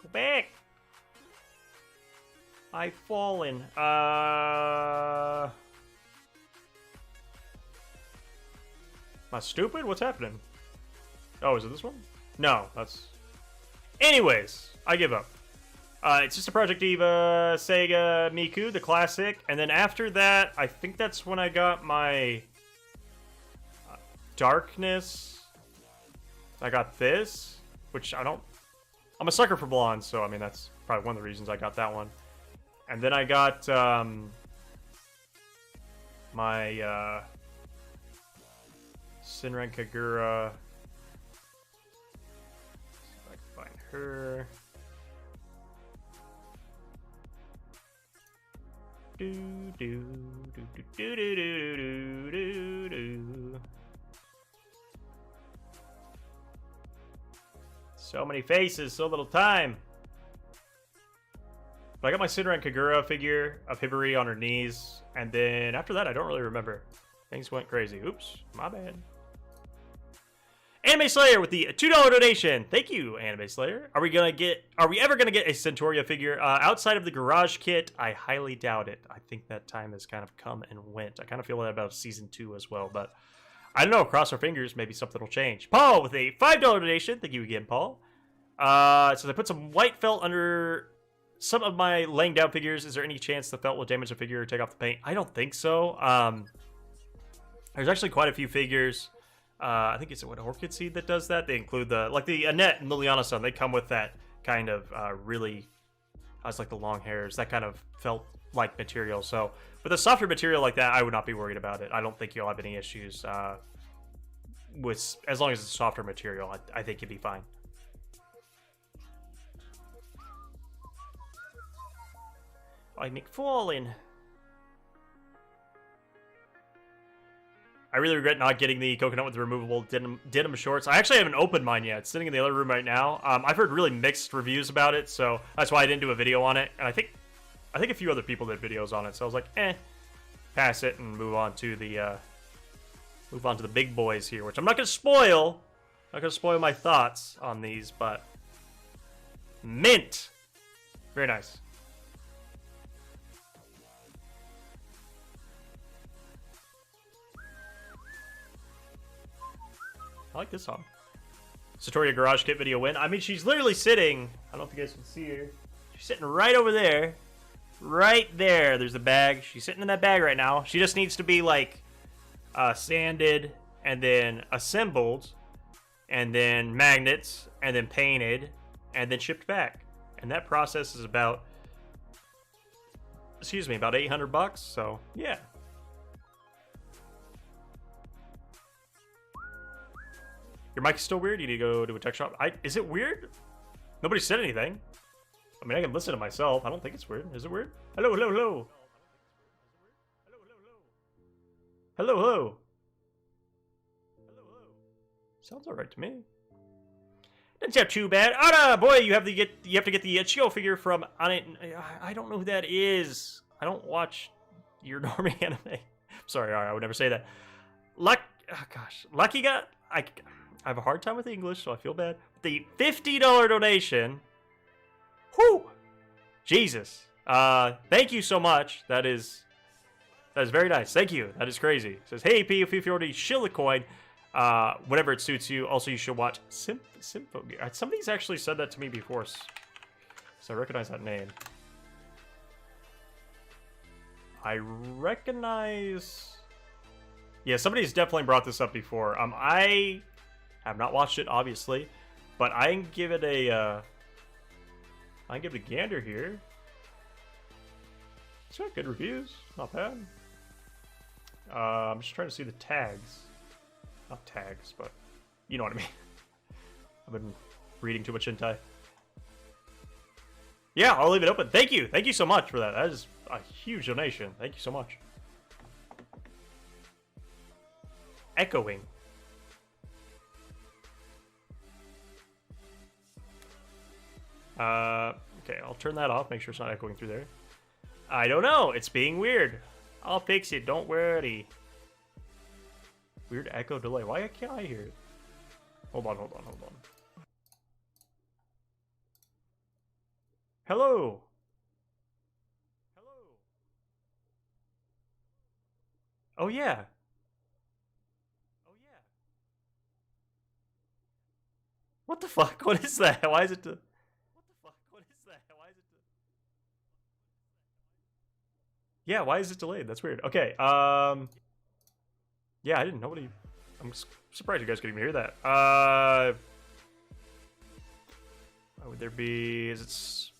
Go back! I've fallen. Am I stupid? What's happening? Oh, is it this one? No, that's... Anyways, I give up. It's just a Project Eva Sega Miku, the classic. And then after that, I think that's when I got my Darkness. I got this, which I don't... I'm a sucker for blonde, so I mean, that's probably one of the reasons I got that one. And then I got my Senran Kagura. See if I can find her. Do do do do do do do do do. So many faces, so little time. But I got my Senran Kagura figure of Hibari on her knees, and then after that, I don't really remember. Things went crazy. Oops, my bad. Anime Slayer with the $2 donation. Thank you, Anime Slayer. Are we ever gonna get a Centauria figure outside of the garage kit? I highly doubt it. I think that time has kind of come and went. I kind of feel that about season 2 as well, but I don't know. Cross our fingers. Maybe something will change. Paul with a $5 donation. Thank you again, Paul. So I put some white felt under some of my laying down figures. Is there any chance the felt will damage the figure or take off the paint? I don't think so. There's actually quite a few figures. I think it's what Orchid Seed that does that. They include the Annette and Liliana-san. They come with that kind of really, I was like the long hairs, that kind of felt like material. So with a softer material like that, I would not be worried about it. I don't think you'll have any issues with, as long as it's softer material. I think you'd be fine. I make falling. I really regret not getting the coconut with the removable denim shorts. I actually haven't opened mine yet. It's sitting in the other room right now. I've heard really mixed reviews about it, so that's why I didn't do a video on it. And I think a few other people did videos on it, so I was like, pass it and move on to the big boys here, which I'm not gonna spoil. I'm not gonna spoil my thoughts on these, but mint, very nice. I like this song. Centauria Garage Kit video win. I mean, she's literally sitting. I don't know if you guys can see her. She's sitting right over there. Right there. There's the bag. She's sitting in that bag right now. She just needs to be, like, sanded and then assembled and then magnets and then painted and then shipped back. And that process is about, about 800 bucks. So, yeah. Your mic is still weird? You need to go to a tech shop? Is it weird? Nobody said anything. I mean, I can listen to myself. I don't think it's weird. Is it weird? Hello, hello, hello. Hello, hello. Sounds alright to me. Doesn't sound too bad. Ah, boy, you have to get the Chio figure from. I don't know who that is. I don't watch your normie anime. Sorry, I would never say that. Lucky got. I have a hard time with English, so I feel bad. The $50 donation. Whew! Jesus. Thank you so much. That is very nice. Thank you. That is crazy. It says, hey, P, if you already shill a coin, whenever it suits you. Also, you should watch Sympho Gear. Somebody's actually said that to me before, so I recognize that name. I recognize... Yeah, somebody's definitely brought this up before. I have not watched it, obviously, but I can give it a gander here. It's got good reviews, not bad. I'm just trying to see the tags. Not tags, but you know what I mean. I've been reading too much hentai. Yeah, I'll leave it open. Thank you so much for that. That is a huge donation. Thank you so much. Echoing. Okay, I'll turn that off. Make sure it's not echoing through there. I don't know. It's being weird. I'll fix it. Don't worry. Weird echo delay. Why can't I hear it? Hold on. Hello. Oh, yeah. What the fuck? What is that? Why is it... Yeah, why is it delayed? That's weird. Okay, yeah, I didn't... Nobody... I'm surprised you guys could even hear that. What would there be... Is it...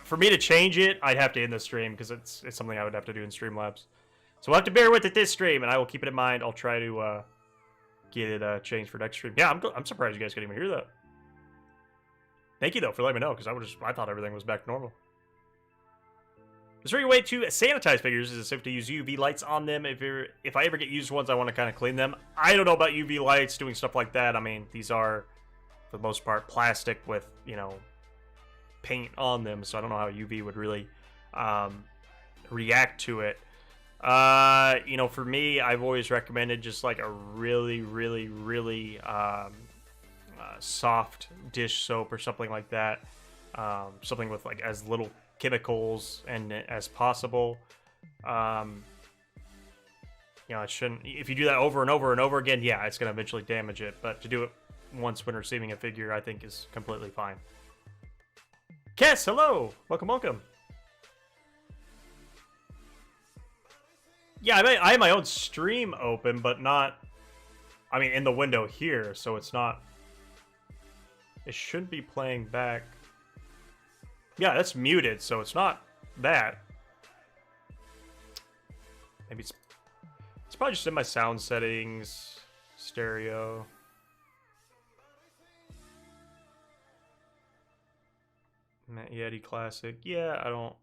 for me to change it, I'd have to end the stream, because it's something I would have to do in Streamlabs. So we'll have to bear with it this stream, and I will keep it in mind. I'll try to, get it, changed for next stream. Yeah, I'm surprised you guys could even hear that. Thank you, though, for letting me know, because I thought everything was back to normal. There's a way to sanitize figures is simply to use UV lights on them. If I ever get used ones, I want to kind of clean them. I don't know about UV lights, doing stuff like that. I mean, these are, for the most part, plastic with, you know, paint on them, so I don't know how UV would really react to it. You know, for me, I've always recommended just like a really soft dish soap or something like that. Something with like as little chemicals and as possible. You know, it shouldn't. If you do that over and over again, yeah, it's gonna eventually damage it. But to do it once when receiving a figure, I think is completely fine. Kess, hello, welcome. Yeah, I have my own stream open, but not... I mean, in the window here, so it's not... It shouldn't be playing back. Yeah, that's muted, so it's not that. Maybe it's probably just in my sound settings. Stereo. Yeti Classic. Yeah, I don't...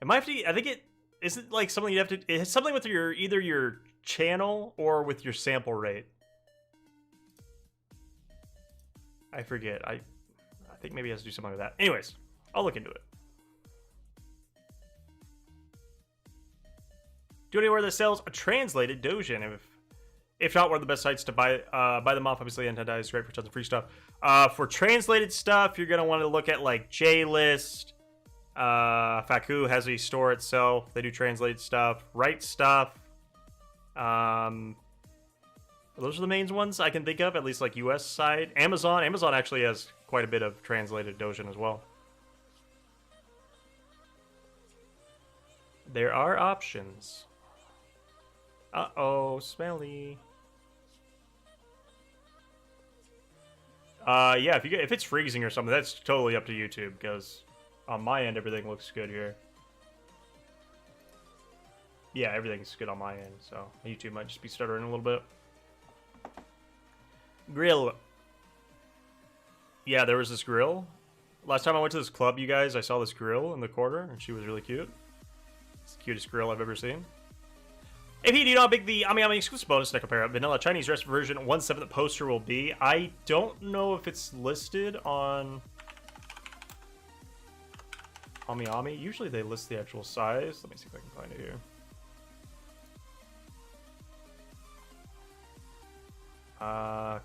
It might have to... I think it... Isn't like something you have to... It's something with your either your channel or with your sample rate. I forget. I think maybe it has to do something with that. Anyways, I'll look into it. Do you know anywhere that sells a translated Dojin? If not, one of the best sites to buy them off. Obviously, Nintendo is great for tons of free stuff. For translated stuff, you're gonna want to look at like JList. Faku has a store itself. They do translated stuff. Right Stuff. Those are the main ones I can think of, at least like US side. Amazon actually has quite a bit of translated Dojin as well. There are options. Uh-oh, smelly. Yeah, if it's freezing or something, that's totally up to YouTube, because on my end, everything looks good here. Yeah, everything's good on my end, so YouTube might just be stuttering a little bit. Grill. Yeah, there was this grill. Last time I went to this club, you guys, I saw this grill in the corner, and she was really cute. It's the cutest grill I've ever seen. If you do not pick the Ami exclusive bonus Nekopara vanilla Chinese recipe version 1/7 the poster will be. I don't know if it's listed on Ami. Usually they list the actual size. Let me see if I can find it here.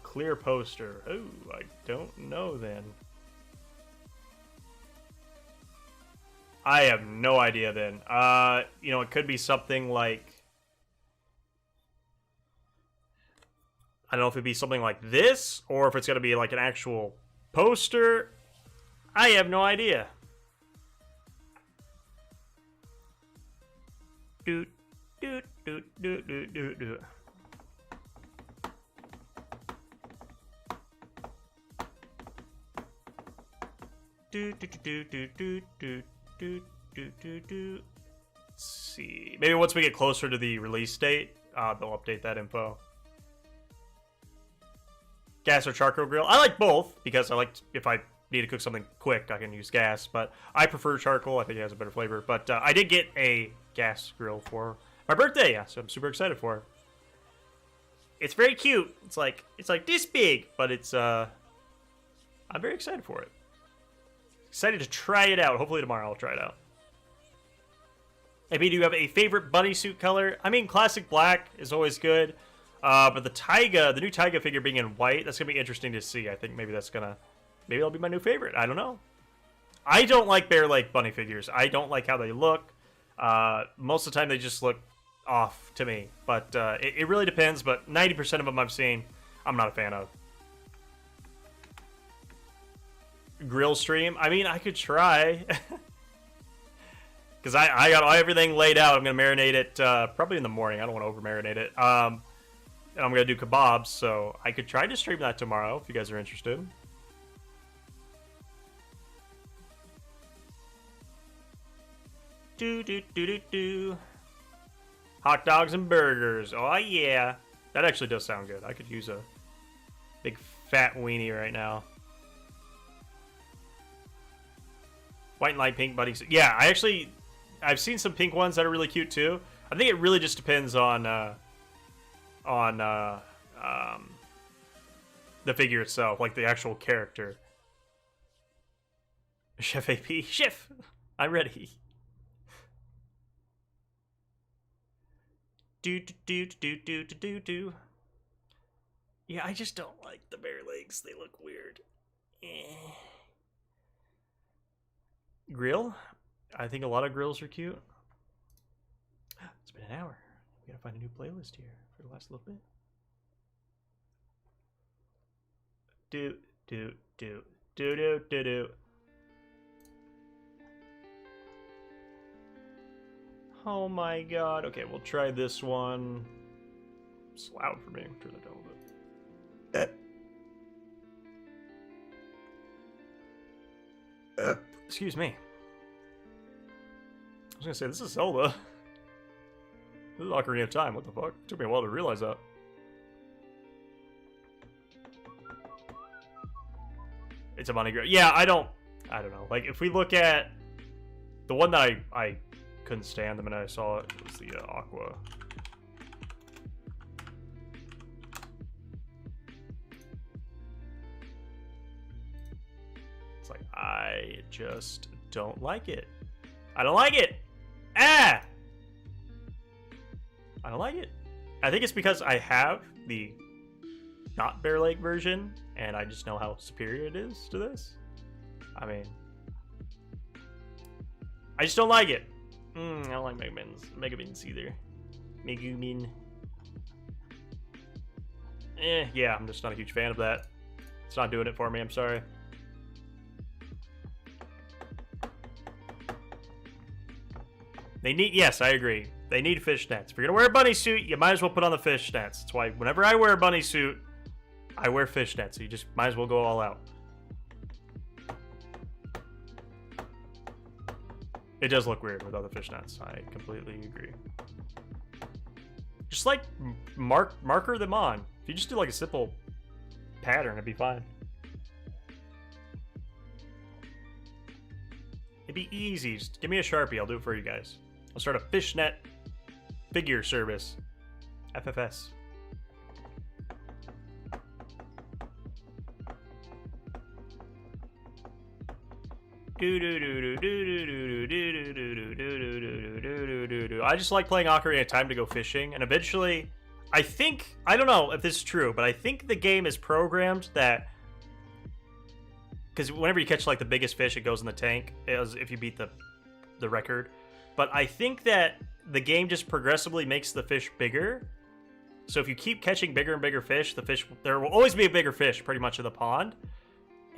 Clear poster. Oh, I don't know then. I have no idea then. You know, it could be something like... I don't know if it'd be something like this, or if it's gonna be like an actual poster. I have no idea. Doot, doot, doot, doot, doot, doot, doot. Do do do do do do do do do do. Let's see. Maybe once we get closer to the release date, they'll update that info. Gas or charcoal grill? I like both because I like if I need to cook something quick, I can use gas. But I prefer charcoal. I think it has a better flavor. But I did get a gas grill for my birthday, yeah, so I'm super excited for it. It's very cute. It's like this big, but it's I'm very excited for it. Excited to try it out. Hopefully tomorrow I'll try it out. Maybe do you have a favorite bunny suit color? I mean, classic black is always good. But the new Taiga figure being in white, that's going to be interesting to see. I think maybe maybe that'll be my new favorite. I don't know. I don't like bare leg bunny figures. I don't like how they look. Most of the time they just look off to me. But it really depends. But 90% of them I've seen, I'm not a fan of. Grill stream? I mean, I could try. Because I got everything laid out. I'm going to marinate it probably in the morning. I don't want to over-marinate it. And I'm going to do kebabs, so I could try to stream that tomorrow if you guys are interested. Do. Hot dogs and burgers. Oh, yeah. That actually does sound good. I could use a big fat weenie right now. White and light pink buddies. Yeah, I've seen some pink ones that are really cute too. I think it really just depends on the figure itself, like the actual character. Chef AP, Chef, I'm ready. Do. Yeah, I just don't like the bare legs. They look weird. Grill? I think a lot of grills are cute. It's been an hour. We gotta find a new playlist here for the last little bit. Do. Oh my god. Okay, we'll try this one. It's loud for me. Turn that down a little bit. Excuse me. I was gonna say, this is Zelda. This is Ocarina of Time, what the fuck? It took me a while to realize that. It's a money grab. Yeah, I don't know. Like, if we look at the one that I couldn't stand the minute I saw it, was the Aqua. It's like, I just don't like it. I don't like it! Ah! I don't like it. I think it's because I have the not bare leg version, and I just know how superior it is to this. I mean, I just don't like it. I don't like Megabins either. Megumin. Yeah, I'm just not a huge fan of that. It's not doing it for me, I'm sorry. They need, yes, I agree. They need fishnets. If you're gonna wear a bunny suit, you might as well put on the fishnets. That's why whenever I wear a bunny suit, I wear fishnets. So you just might as well go all out. It does look weird without the fishnets. I completely agree. Just like marker them on. If you just do like a simple pattern, it'd be fine. It'd be easy. Just give me a Sharpie. I'll do it for you guys. I'll start a fishnet figure service. FFS. I just like playing Ocarina of Time to go fishing, and eventually, I think, I don't know if this is true, but I think the game is programmed that, because whenever you catch like the biggest fish, it goes in the tank, as if you beat the record. But I think that the game just progressively makes the fish bigger. So if you keep catching bigger and bigger fish, there will always be a bigger fish pretty much in the pond.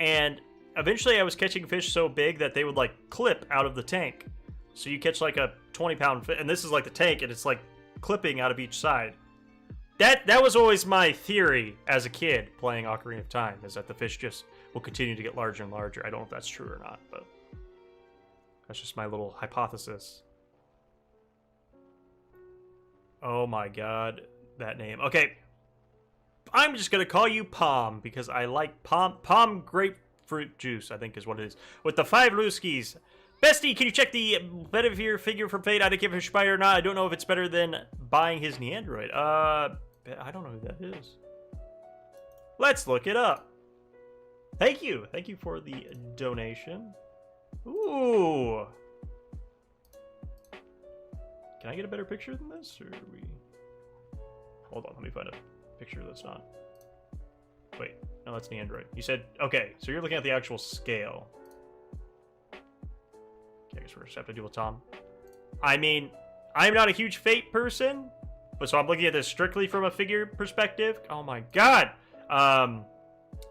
And eventually I was catching fish so big that they would like clip out of the tank. So you catch like a 20-pound fish, and this is like the tank, and it's like clipping out of each side. That was always my theory as a kid playing Ocarina of Time, is that the fish just will continue to get larger and larger. I don't know if that's true or not, but that's just my little hypothesis. Oh my god, that name. Okay, I'm just gonna call you Palm, because I like Palm grapefruit juice, I think is what it is. With the 5 Looskies. Bestie, can you check the Bedivere figure from Fate? I didn't give a spy or not. I don't know if it's better than buying his Neandroid. I don't know who that is. Let's look it up. Thank you. Thank you for the donation. Ooh. Can I get a better picture than this, or we? Hold on, let me find a picture that's not. Wait, no, that's the Android. You said okay, so you're looking at the actual scale. Okay, I guess we're just have to deal with Tom. I mean, I'm not a huge Fate person, but so I'm looking at this strictly from a figure perspective. Oh my god! I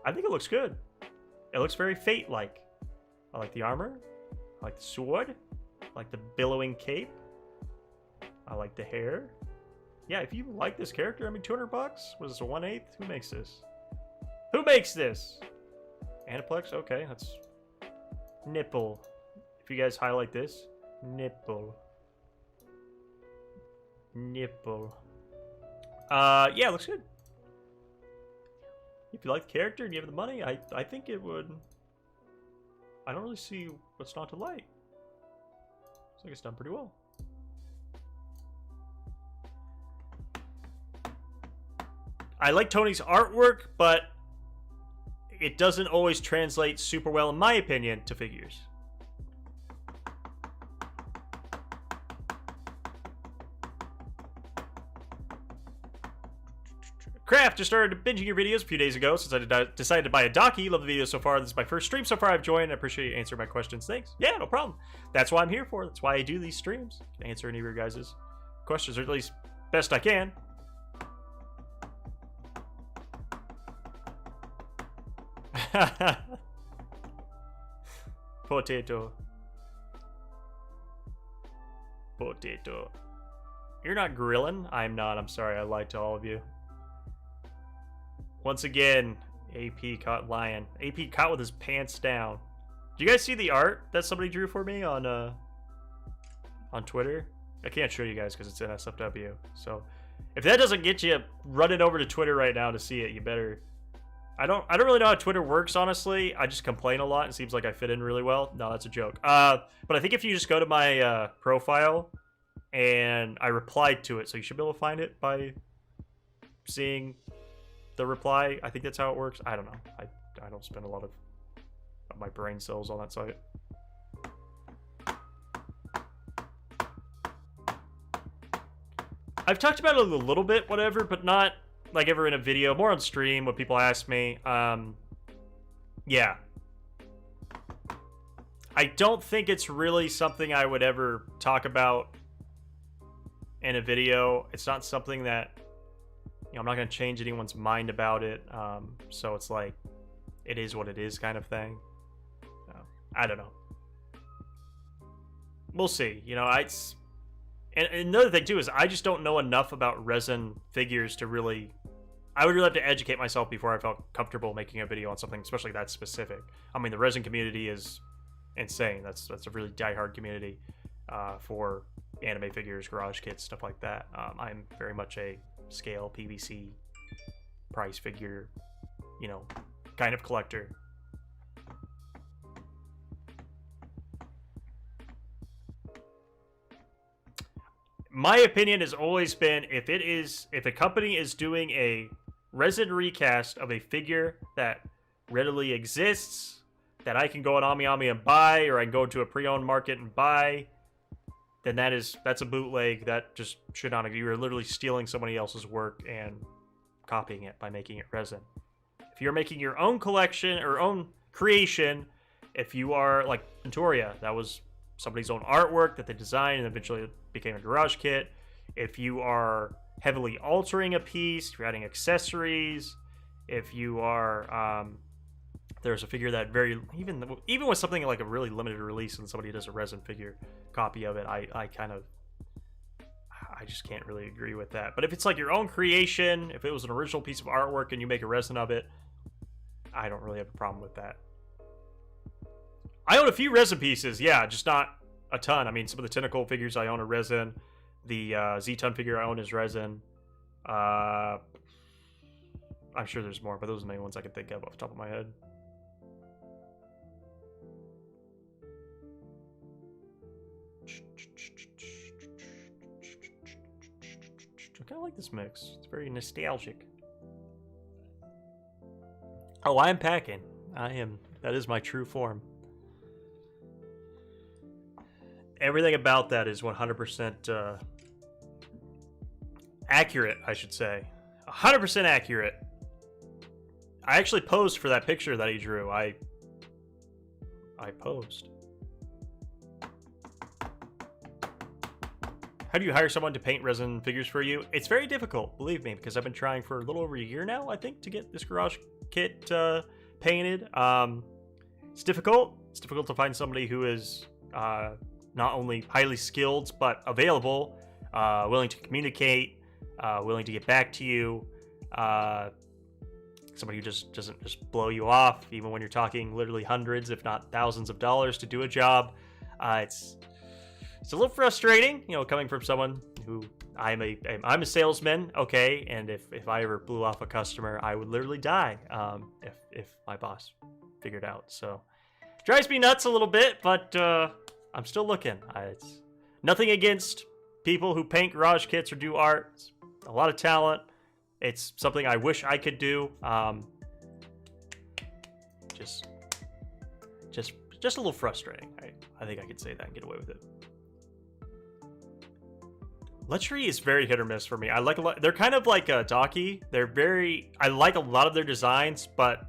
think it looks good. It looks very Fate-like. I like the armor. I like the sword. I like the billowing cape. I like the hair. Yeah, if you like this character, I mean, 200 bucks? Was this a 1/8? Who makes this? Who makes this? Aniplex? Okay, that's... Nipple. If you guys highlight this. Nipple. Nipple. Yeah, it looks good. If you like the character and you have the money, I think it would... I don't really see what's not to like. Looks like it's done pretty well. I like Tony's artwork, but it doesn't always translate super well, in my opinion, to figures. Craft just started binging your videos a few days ago since I decided to buy a Docky. Love the videos so far. This is my first stream so far I've joined. I appreciate you answering my questions. Thanks. Yeah, no problem. That's what I'm here for. That's why I do these streams. Can answer any of your guys' questions, or at least best I can. Potato. Potato. You're not Grillin? I'm not. I'm sorry. I lied to all of you. Once again, AP caught lying. AP caught with his pants down. Do you guys see the art that somebody drew for me on Twitter? I can't show you guys because it's in SFW. So if that doesn't get you running over to Twitter right now to see it, you better. I don't really know how Twitter works, honestly. I just complain a lot. It seems like I fit in really well. No, that's a joke. But I think if you just go to my profile and I replied to it, so you should be able to find it by seeing the reply. I think that's how it works. I don't know. I don't spend a lot of my brain cells on that site. I've talked about it a little bit, whatever, but not like ever in a video. More on stream when people ask me. Yeah. I don't think it's really something I would ever talk about in a video. It's not something that, you know, I'm not going to change anyone's mind about it. So it's like, it is what it is kind of thing. I don't know. We'll see. You know, and another thing too is I just don't know enough about resin figures to really... I would really have to educate myself before I felt comfortable making a video on something, especially that specific. I mean, the resin community is insane. That's a really diehard community for anime figures, garage kits, stuff like that. I'm very much a scale PVC price figure, you know, kind of collector. My opinion has always been, if a company is doing a resin recast of a figure that readily exists, that I can go on AmiAmi and buy, or I can go to a pre-owned market and buy, then that's a bootleg. That just should not. You are literally stealing somebody else's work and copying it by making it resin. If you're making your own collection or own creation, if you are like Venturia, that was somebody's own artwork that they designed and eventually became a garage kit. If you are heavily altering a piece, if you're adding accessories, if you are there's a figure that even with something like a really limited release and somebody does a resin figure copy of it, I just can't really agree with that. But if it's like your own creation, if it was an original piece of artwork and you make a resin of it, I don't really have a problem with that. I own a few resin pieces, yeah, just not a ton. I mean, some of the tentacle figures I own are resin. The Z-Ton figure I own is resin. I'm sure there's more, but those are the main ones I can think of off the top of my head. I kind of like this mix. It's very nostalgic. Oh, I'm packing. I am. That is my true form. Everything about that is 100% Accurate, I should say. 100% accurate. I actually posed for that picture that he drew. I posed. How do you hire someone to paint resin figures for you? It's very difficult, believe me, because I've been trying for a little over a year now, I think, to get this garage kit painted. It's difficult. It's difficult to find somebody who is not only highly skilled, but available, willing to communicate, willing to get back to you, somebody who just doesn't just blow you off, even when you're talking literally hundreds, if not thousands of dollars to do a job. It's a little frustrating, you know, coming from someone who I'm a salesman, okay, and if I ever blew off a customer, I would literally die if my boss figured out. So drives me nuts a little bit, but I'm still looking. It's nothing against people who paint garage kits or do art. It's a lot of talent. It's something I wish I could do. Just a little frustrating. I think I could say that and get away with it. Lechery is very hit or miss for me. I like a lot. They're kind of like a Docky. I like a lot of their designs, but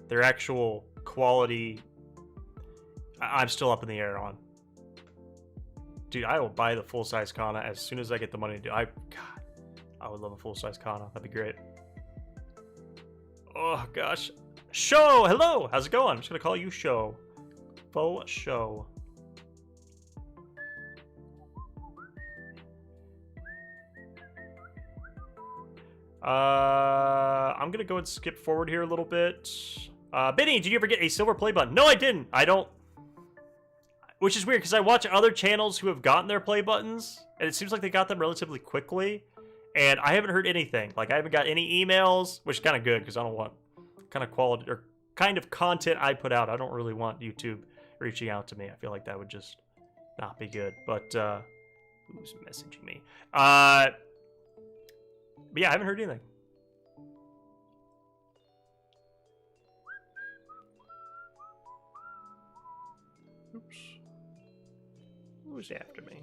their actual quality, I'm still up in the air on. Dude, I will buy the full-size Kana as soon as I get the money to do. God, I would love a full-size Kana. That'd be great. Oh gosh, Show. Hello, how's it going? I'm just gonna call you Show. Faux Show. I'm gonna go and skip forward here a little bit. Benny, did you ever get a silver play button? No, I didn't. I don't. Which is weird, because I watch other channels who have gotten their play buttons, and it seems like they got them relatively quickly, and I haven't heard anything. Like, I haven't got any emails, which is kind of good, because I don't want kind of quality, or kind of content I put out. I don't really want YouTube reaching out to me. I feel like that would just not be good. But, who's messaging me? But yeah, I haven't heard anything. Oops. Who's after me?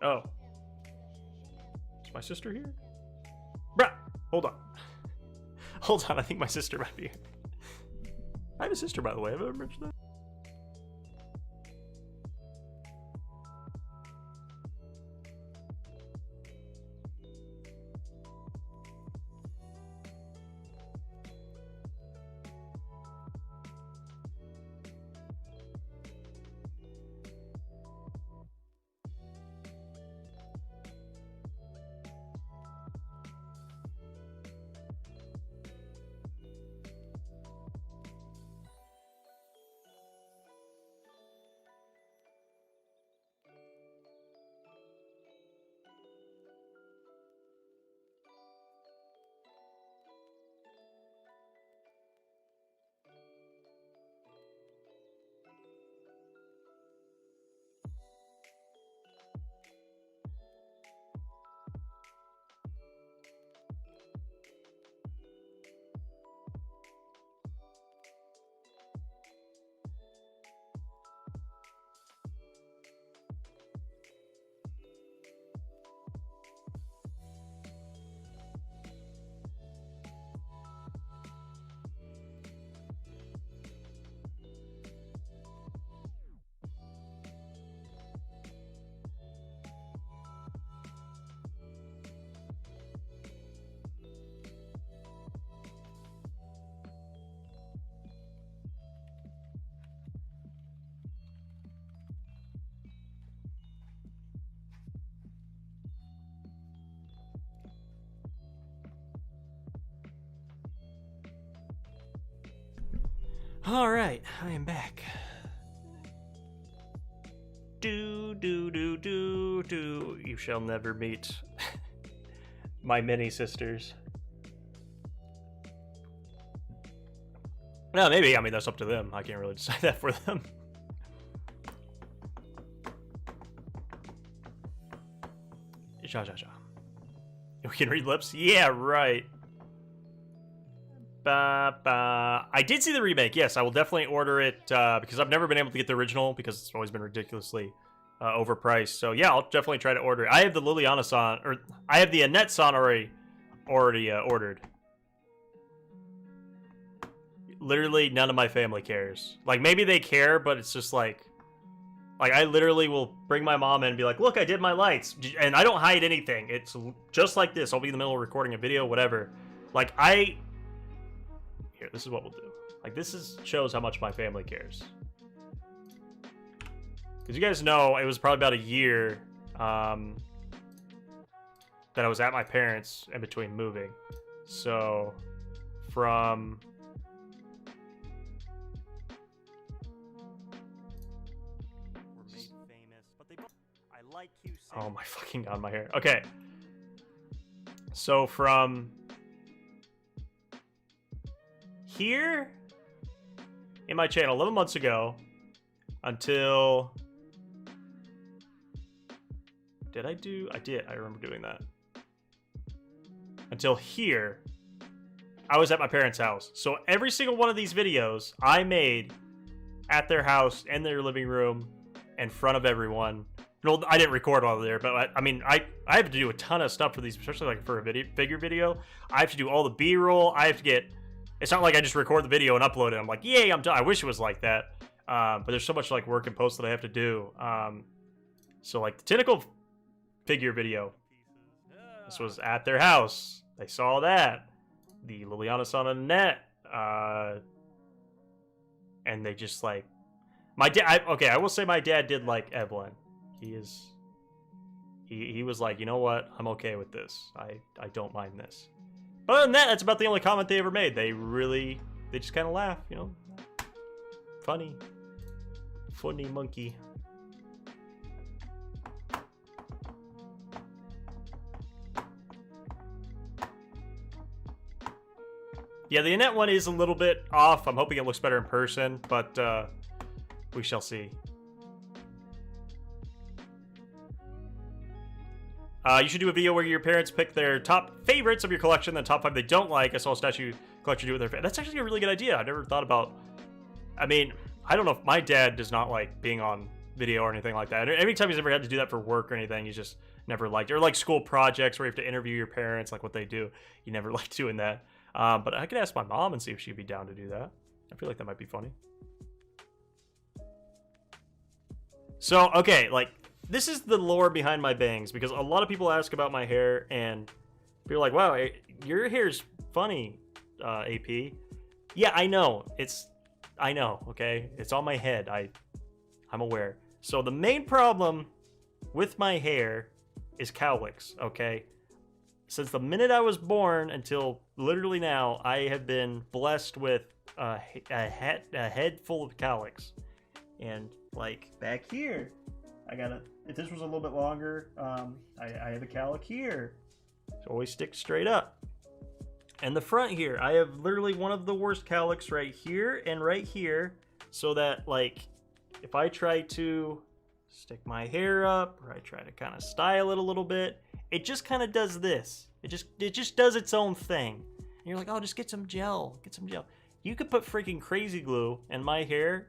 Oh. Is my sister here? Bruh! Hold on. Hold on, I think my sister might be here. I have a sister, by the way. Have I ever mentioned that? All right, I am back. Do. You shall never meet my many sisters. No, maybe. I mean, that's up to them. I can't really decide that for them. Ja. We can read lips? Yeah, right. I did see the remake. Yes, I will definitely order it because I've never been able to get the original because it's always been ridiculously overpriced. So yeah, I'll definitely try to order it. I have the Liliana-san, or I have the Annette-san already ordered. Literally none of my family cares. Like, maybe they care, but it's just like I literally will bring my mom in and be like, look, I did my lights. And I don't hide anything. It's just like this. I'll be in the middle of recording a video, whatever. Like, here, this is what we'll do. Like, shows how much my family cares. Because you guys know, it was probably about a year that I was at my parents' in between moving. So, from... Oh my fucking god, my hair. Okay. So from here in my channel 11 months ago until... I did. I remember doing that. Until here, I was at my parents' house. So every single one of these videos I made at their house, in their living room, in front of everyone. No, I didn't record all of there, but I mean, I have to do a ton of stuff for these, especially like for a figure video. I have to do all the B-roll. I have to get... It's not like I just record the video and upload it. I'm like, yay, I'm done. I wish it was like that. But there's so much like work and post that I have to do. So like the tentacle figure video, this was at their house. They saw that. The Liliana-san and Annette. And they just like... My dad... Okay, I will say my dad did like Evelyn. He was like, you know what? I'm okay with this. I don't mind this. But other than that, that's about the only comment they ever made. They just kind of laugh, you know? Funny monkey. Yeah, the Annette one is a little bit off. I'm hoping it looks better in person, but we shall see. You should do a video where your parents pick their top favorites of your collection, then top 5 they don't like. I saw a statue collector do it with their... That's actually a really good idea. I never thought about... I mean, I don't know if my dad does not like being on video or anything like that. Every time he's ever had to do that for work or anything, he's just never liked it. Or like school projects where you have to interview your parents, like what they do. He never liked doing that. But I could ask my mom and see if she'd be down to do that. I feel like that might be funny. So, okay, like... This is the lore behind my bangs, because a lot of people ask about my hair, and people are like, wow, your hair's funny, AP. Yeah, I know. I know, okay? It's on my head. I'm aware. So the main problem with my hair is cowlicks, okay? Since the minute I was born until literally now, I have been blessed with a head full of cowlicks. And, like, back here... if this was a little bit longer, I have a cowlick here. It always sticks straight up. And the front here, I have literally one of the worst cowlicks right here and right here. So that, like, if I try to stick my hair up, or I try to kind of style it a little bit, it just kind of does this. It just does its own thing. And you're like, oh, just get some gel. Get some gel. You could put freaking crazy glue, and my hair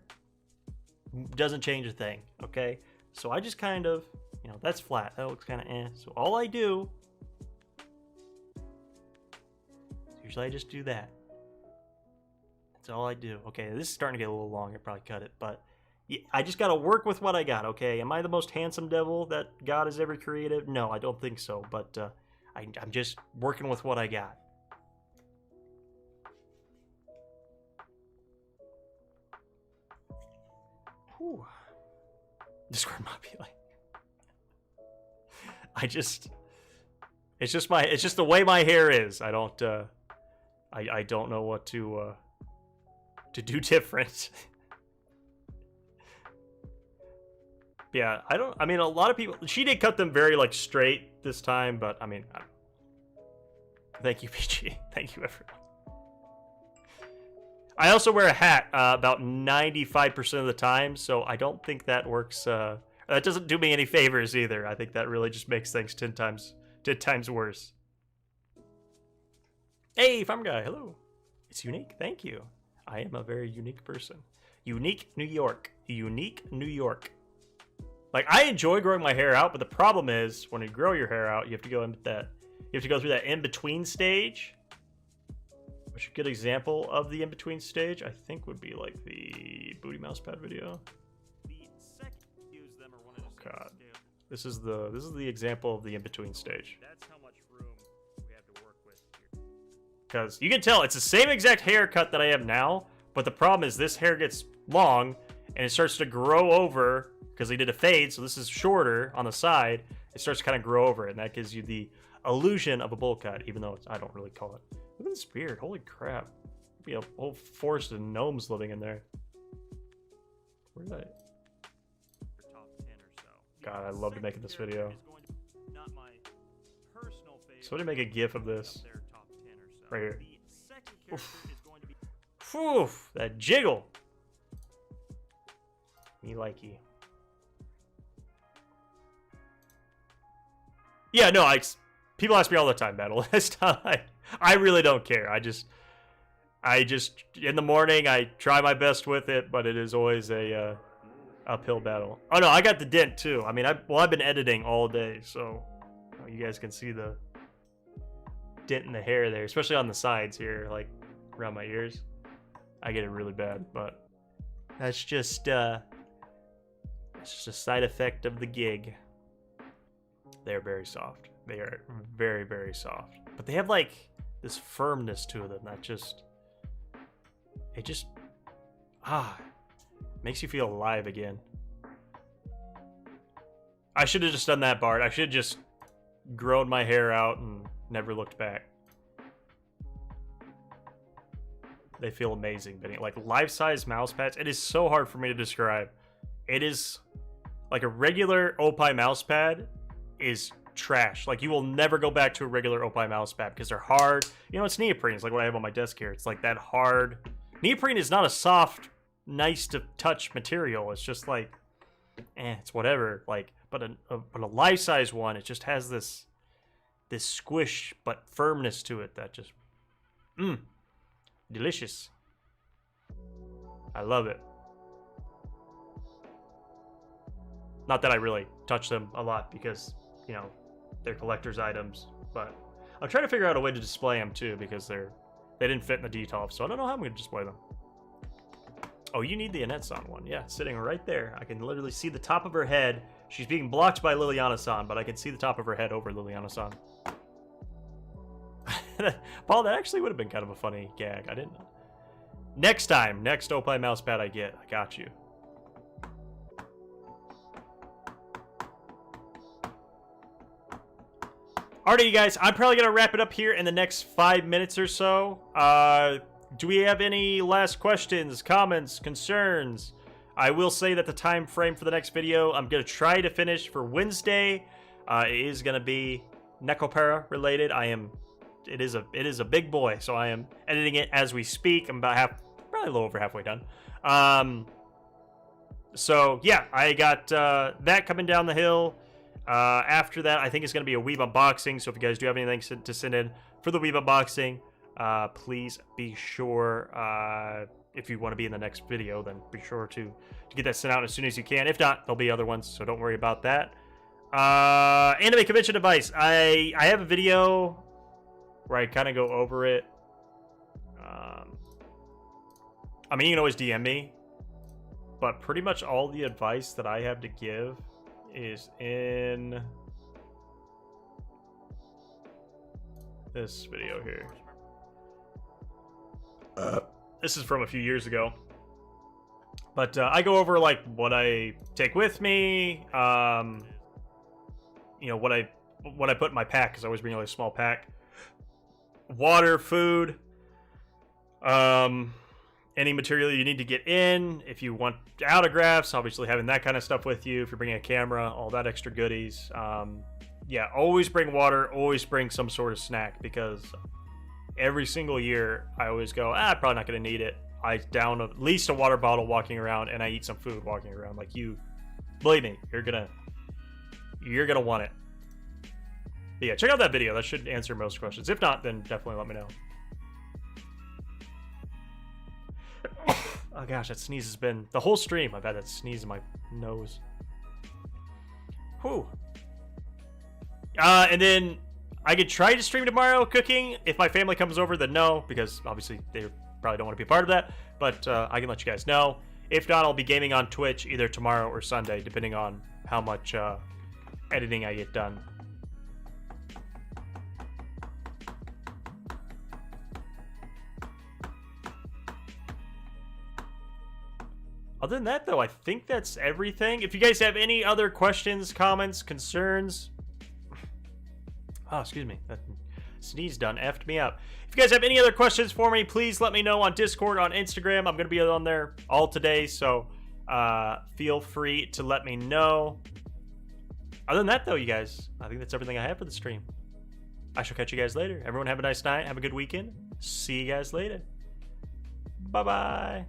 doesn't change a thing, okay? So I just kind of, you know, that's flat. That looks kind of eh. So all I do, usually I just do that. That's all I do. Okay, this is starting to get a little long. I probably cut it, but yeah, I just got to work with what I got, okay? Am I the most handsome devil that God has ever created? No, I don't think so, but I'm just working with what I got. Whew. Discord might be like... It's just the way my hair is. I don't know what to do different. Yeah, I mean, a lot of people... She did cut them very, like, straight this time, but, I mean... Thank you, PG. Thank you, everyone. I also wear a hat about 95% of the time, so I don't think that works... that doesn't do me any favors, either. I think that really just makes things 10 times worse. Hey, Farm Guy, hello. It's unique, thank you. I am a very unique person. Unique New York. Unique New York. Like, I enjoy growing my hair out, but the problem is when you grow your hair out, you have to go through that in-between stage. Which a good example of the in-between stage, I think, would be like the booty mouse pad video. Oh god. This is the example of the in-between stage. That's how much room we have to work with here. Because you can tell it's the same exact haircut that I have now, but the problem is this hair gets long and it starts to grow over because they did a fade, so this is shorter on the side. It starts to kind of grow over it, and that gives you the illusion of a bowl cut, even though I don't really call it. Look at this beard, holy crap. There'd be a whole forest of gnomes living in there. Where did I... God, I loved making this video. Somebody make a gif of this. Right here. Oof. Oof, that jiggle. Me likey. Yeah, no, people ask me all the time, Battle. I really don't care. I just in the morning I try my best with it, but it is always a uphill battle. Oh no, I got the dent too. I mean, I've been editing all day, so you guys can see the dent in the hair there, especially on the sides here, like around my ears. I get it really bad, but that's just a side effect of the gig. They're very soft. They are very, very soft, but they have like this firmness to them that makes you feel alive again. I should have just done that, Bart. I should have just grown my hair out and never looked back. They feel amazing, Benny. Like life-size mouse pads. It is so hard for me to describe. It is like a regular Opie mouse pad is trash. Like you will never go back to a regular Opie mouse pad because they're hard. You know, it's neoprene. It's like what I have on my desk here. It's like that hard. Neoprene is not a soft, nice to touch material. It's just like, it's whatever. Like, but a life-size one, it just has this squish but firmness to it that just, delicious. I love it. Not that I really touch them a lot because, you know, they're collector's items, but I'm trying to figure out a way to display them too because they didn't fit in the detolf, so I don't know how I'm going to display them. Oh, you need the Annette-san one. Yeah, sitting right there. I can literally see the top of her head. She's being blocked by Liliana-san, but I can see the top of her head over Liliana-san. Paul, that actually would have been kind of a funny gag. I didn't know. Next time, next Opie mousepad I get, I got you. Alright, you guys, I'm probably going to wrap it up here in the next 5 minutes or so. Do we have any last questions, comments, concerns? I will say that the time frame for the next video, I'm going to try to finish for Wednesday. It is going to be Nekopara related. It is a big boy, so I am editing it as we speak. I'm about probably a little over halfway done. So yeah, I got that coming down the hill. After that, I think it's going to be a Weeb unboxing. So if you guys do have anything to send in for the Weeb unboxing, please be sure, if you want to be in the next video, then be sure to get that sent out as soon as you can. If not, there'll be other ones, so don't worry about that. Anime convention advice. I have a video where I kind of go over it. I mean, you can always DM me, but pretty much all the advice that I have to give is in this video here. This is from a few years ago, but I go over like what I take with me, you know, what I put in my pack, because I always bring like a small pack. Water, food, any material you need to get in. If you want autographs, obviously having that kind of stuff with you. If you're bringing a camera, all that extra goodies. Yeah, always bring water. Always bring some sort of snack, because every single year I always go, I'm probably not going to need it. I down at least a water bottle walking around, and I eat some food walking around. Like, you, believe me, you're gonna want it. But yeah, check out that video. That should answer most questions. If not, then definitely let me know. Oh gosh, that sneeze has been the whole stream. I've had that sneeze in my nose. Whew. And then I could try to stream tomorrow cooking. If my family comes over, then no, because obviously they probably don't want to be a part of that. But I can let you guys know. If not, I'll be gaming on Twitch either tomorrow or Sunday, depending on how much editing I get done. Other than that, though, I think that's everything. If you guys have any other questions, comments, concerns... Oh, excuse me. That sneeze done effed me up. If you guys have any other questions for me, please let me know on Discord, on Instagram. I'm going to be on there all today, so feel free to let me know. Other than that, though, you guys, I think that's everything I have for the stream. I shall catch you guys later. Everyone have a nice night. Have a good weekend. See you guys later. Bye-bye.